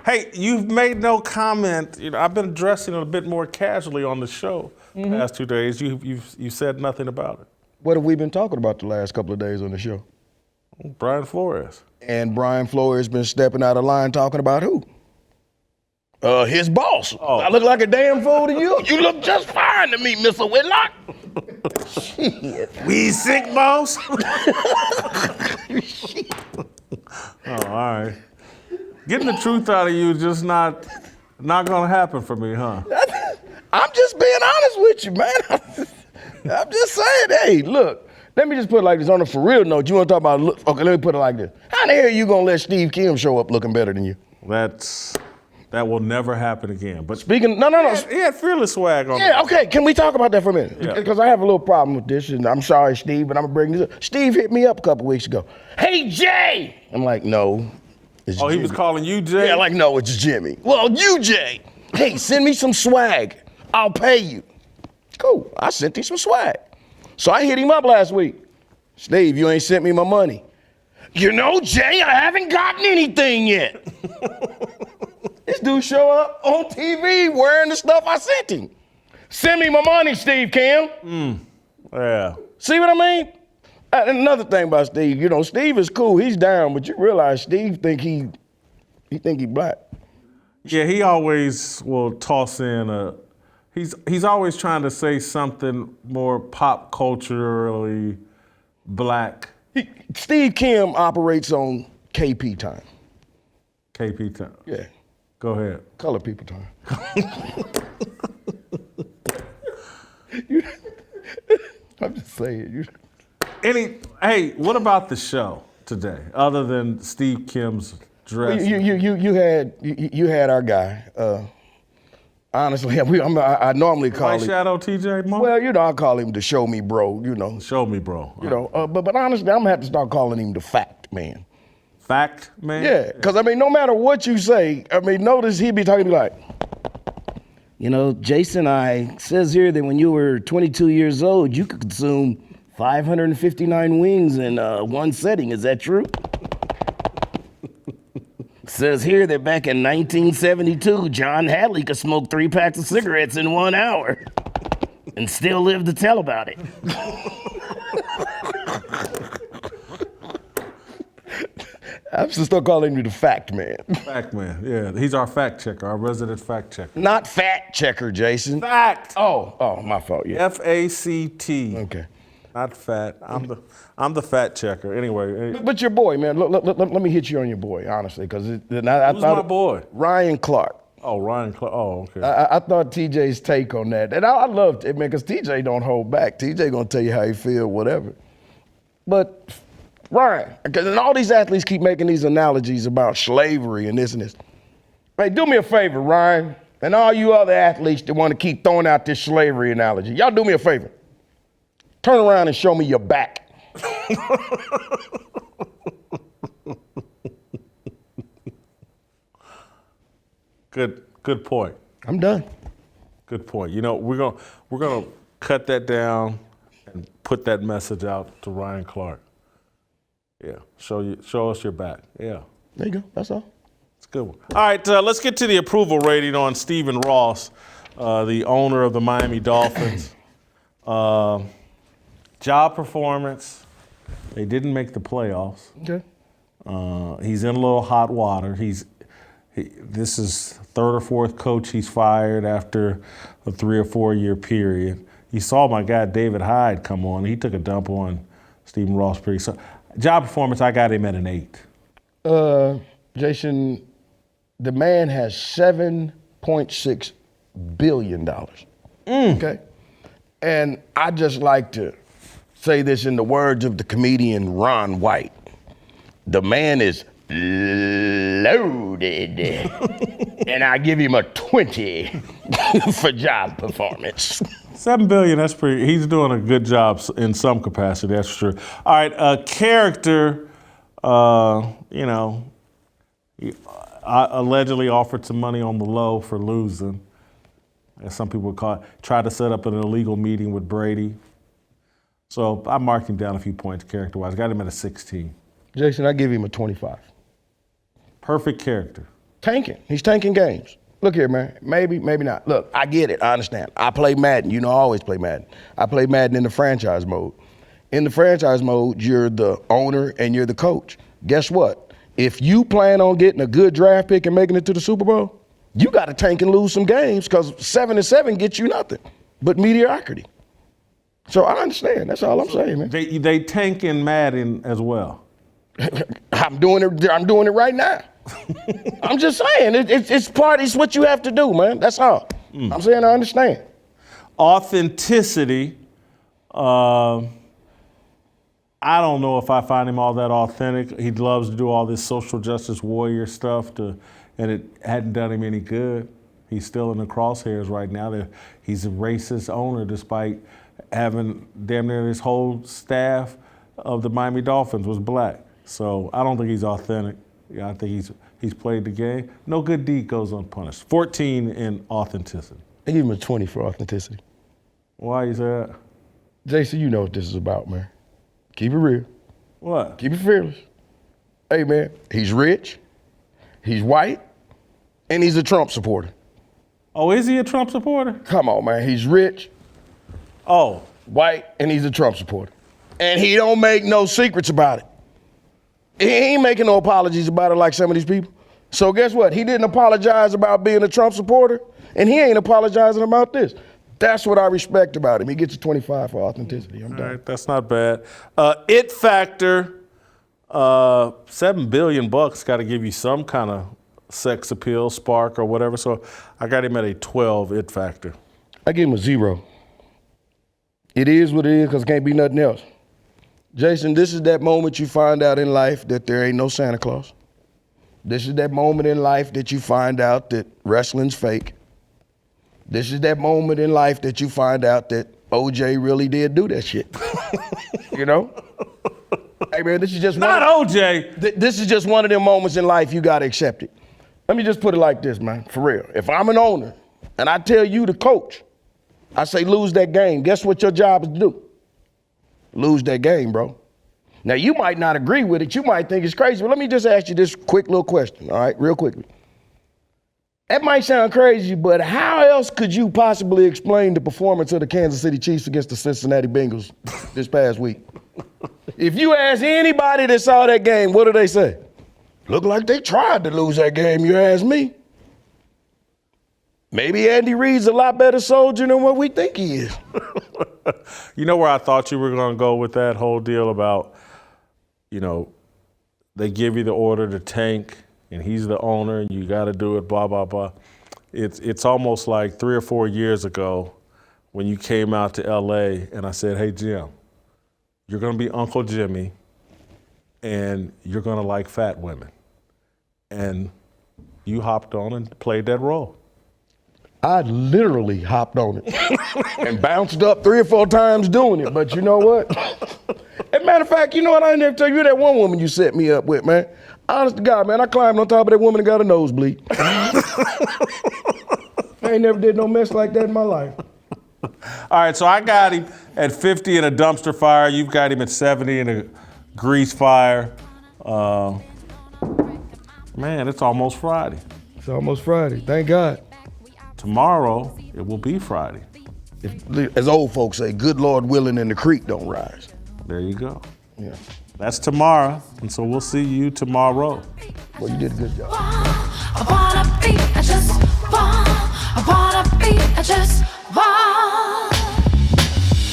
Hey, you've made no comment. You know, I've been addressing it a bit more casually on the show the past 2 days. You said nothing about it.
What have we been talking about the last couple of days on the show?
Brian Flores.
And Brian Flores been stepping out of line talking about who? His boss.
Oh.
I look like a damn fool to you? You look just fine to me, Mr. Whitlock. Shit.
We sick, boss? Oh, all right. Getting the truth out of you is just not gonna happen for me, huh?
I'm just being honest with you, man. I'm just saying, hey, look, let me just put it like this on a for real note. You want to talk about, okay, let me put it like this. How the hell are you going to let Steve Kim show up looking better than you?
That will never happen again. But
Speaking, no.
He had fearless swag on.
Yeah, okay, can we talk about that for a minute?
Yeah.
Because I have a little problem with this, and I'm sorry, Steve, but I'm going to bring this up. Steve hit me up a couple weeks ago. Hey, Jay! I'm like, no, it's
Oh,
Jimmy.
he was calling you Jay?
Yeah, like, no, it's Jimmy. Well, you, Jay. Hey, send me some swag. I'll pay you. Cool, I sent you some swag. So I hit him up last week. Steve, you ain't sent me my money. You know, Jay, I haven't gotten anything yet. This dude show up on TV wearing the stuff I sent him. Send me my money, Steve Kim.
Yeah.
See what I mean? And another thing about Steve, you know, Steve is cool. He's down, but you realize Steve think he black.
Yeah, he always will toss in he's always trying to say something more pop culturally black.
Steve Kim operates on KP time.
KP time.
Yeah.
Go ahead.
Color people time. I'm just saying.
Hey, what about the show today, other than Steve Kim's dress?
You had our guy. Honestly, I normally call
White
him
Shadow TJ Moore?
Well, you know, I call him the show me bro. You know.
Show me bro.
You know, but honestly, I'm gonna have to start calling him the fact man.
Fact man?
Yeah, because I mean, no matter what you say, I mean, notice he'd be talking to me like, you know, Jason, says here that when you were 22 years old, you could consume 559 wings in one setting. Is that true? Says here that back in 1972, John Hadley could smoke 3 packs of cigarettes in 1 hour and still live to tell about it. I'm just start calling you the fact man.
Fact man, yeah. He's our fact checker, our resident fact checker.
Not fact checker, Jason.
Fact.
Oh, my fault. Yeah.
FACT.
Okay.
Not fat. I'm the fat checker. Anyway.
But your boy, man. Let me hit you on your boy, honestly, because I
Who's
thought
my boy?
Ryan Clark.
Oh, Ryan Clark. Oh, okay.
I thought TJ's take on that, and I loved it, man, because TJ don't hold back. TJ gonna tell you how he feel, whatever. But Ryan, because all these athletes keep making these analogies about slavery and this and this. Hey, do me a favor, Ryan, and all you other athletes that want to keep throwing out this slavery analogy. Y'all do me a favor. Turn around and show me your back. Good point.
I'm done. Good point. You know, we're gonna cut that down and put that message out to Ryan Clark. Yeah, show us your back. Yeah.
There you go. That's all.
It's a good one. All right, let's get to the approval rating on Stephen Ross, the owner of the Miami Dolphins. Job performance. They didn't make the playoffs.
Okay.
He's in a little hot water. This is third or fourth coach he's fired after a 3 or 4 year period. You saw my guy David Hyde come on. He took a dump on Stephen Ross pretty so. Job performance, I got him at an 8.
Jason, the man has $7.6 billion. Okay? And I just like to say this in the words of the comedian Ron White. The man is loaded. And I give him a 20 for job performance.
$7 billion, that's pretty, he's doing a good job in some capacity, that's true. All right, character, you know, I allegedly offered some money on the low for losing, as some people would call it, tried to set up an illegal meeting with Brady. So I marked him down a few points character-wise, got him at a 16.
Jason, I give him a 25.
Perfect character.
Tanking, he's tanking games. Look here, man, maybe not. Look, I get it, I understand. I play Madden, you know I always play Madden. I play Madden in the franchise mode. In the franchise mode, you're the owner and you're the coach. Guess what? If you plan on getting a good draft pick and making it to the Super Bowl, you got to tank and lose some games because 7-7 gets you nothing but mediocrity. So I understand, that's all I'm saying, man.
They tank in Madden as well.
I'm doing it right now. I'm just saying, it's what you have to do, man. That's all. I'm saying I understand.
Authenticity. I don't know if I find him all that authentic. He loves to do all this social justice warrior stuff, and it hadn't done him any good. He's still in the crosshairs right now. He's a racist owner despite having damn near his whole staff of the Miami Dolphins was black. So I don't think he's authentic. Yeah, I think he's played the game. No good deed goes unpunished. 14 in authenticity.
I give him a 20 for authenticity.
Why is that?
Jason, you know what this is about, man. Keep it real.
What?
Keep it fearless. Hey, man, he's rich, he's white, and he's a Trump supporter.
Oh, is he a Trump supporter?
Come on, man. He's rich, white, and he's a Trump supporter. And he don't make no secrets about it. He ain't making no apologies about it like some of these people. So guess what? He didn't apologize about being a Trump supporter, and he ain't apologizing about this. That's what I respect about him. He gets a 25 for authenticity. I'm done.
All right, that's not bad. It factor, $7 billion got to give you some kind of sex appeal, spark, or whatever. So I got him at a 12 it factor.
I give him a 0. It is what it is because it can't be nothing else. Jason, this is that moment you find out in life that there ain't no Santa Claus. This is that moment in life that you find out that wrestling's fake. This is that moment in life that you find out that OJ really did do that shit. You know? Hey man, this is just
not OJ.
This is just one of them moments in life you gotta accept it. Let me just put it like this, man, for real. If I'm an owner and I tell you the coach, I say lose that game, guess what your job is to do? Lose that game, bro. Now you might not agree with it, you might think it's crazy, but let me just ask you this quick little question, all right, real quickly. That might sound crazy, but how else could you possibly explain the performance of the Kansas City Chiefs against the Cincinnati Bengals this past week? If you ask anybody that saw that game, what do they say? Looked like they tried to lose that game, you ask me. Maybe Andy Reid's a lot better soldier than what we think he is.
You know where I thought you were going to go with that whole deal about, you know, they give you the order to tank, and he's the owner, and you got to do it, blah, blah, blah. It's almost like 3 or 4 years ago when you came out to L.A. and I said, hey, Jim, you're going to be Uncle Jimmy, and you're going to like fat women. And you hopped on and played that role.
I literally hopped on it and bounced up 3 or 4 times doing it. But you know what? As a matter of fact, you know what? I didn't ever tell you that one woman you set me up with, man. Honest to God, man, I climbed on top of that woman and got a nosebleed. I ain't never did no mess like that in my life.
All right, so I got him at 50 in a dumpster fire. You've got him at 70 in a grease fire. Man, it's almost Friday.
It's almost Friday. Thank God.
Tomorrow, it will be Friday.
As old folks say, good Lord willing and the creek don't rise.
There you go.
Yeah.
That's tomorrow, and so we'll see you tomorrow.
Well, you did a good job.
I wanna be, I just want, I wanna be, I just want.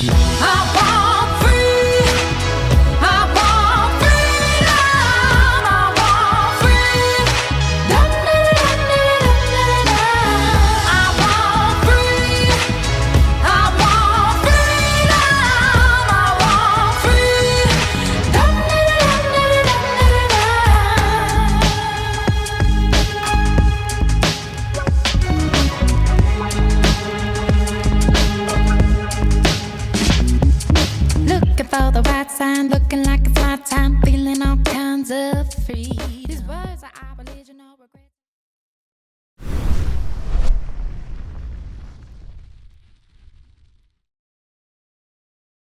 I want free, I want freedom, I want freedom. I want free, I want freedom, I want freedom. Looking for the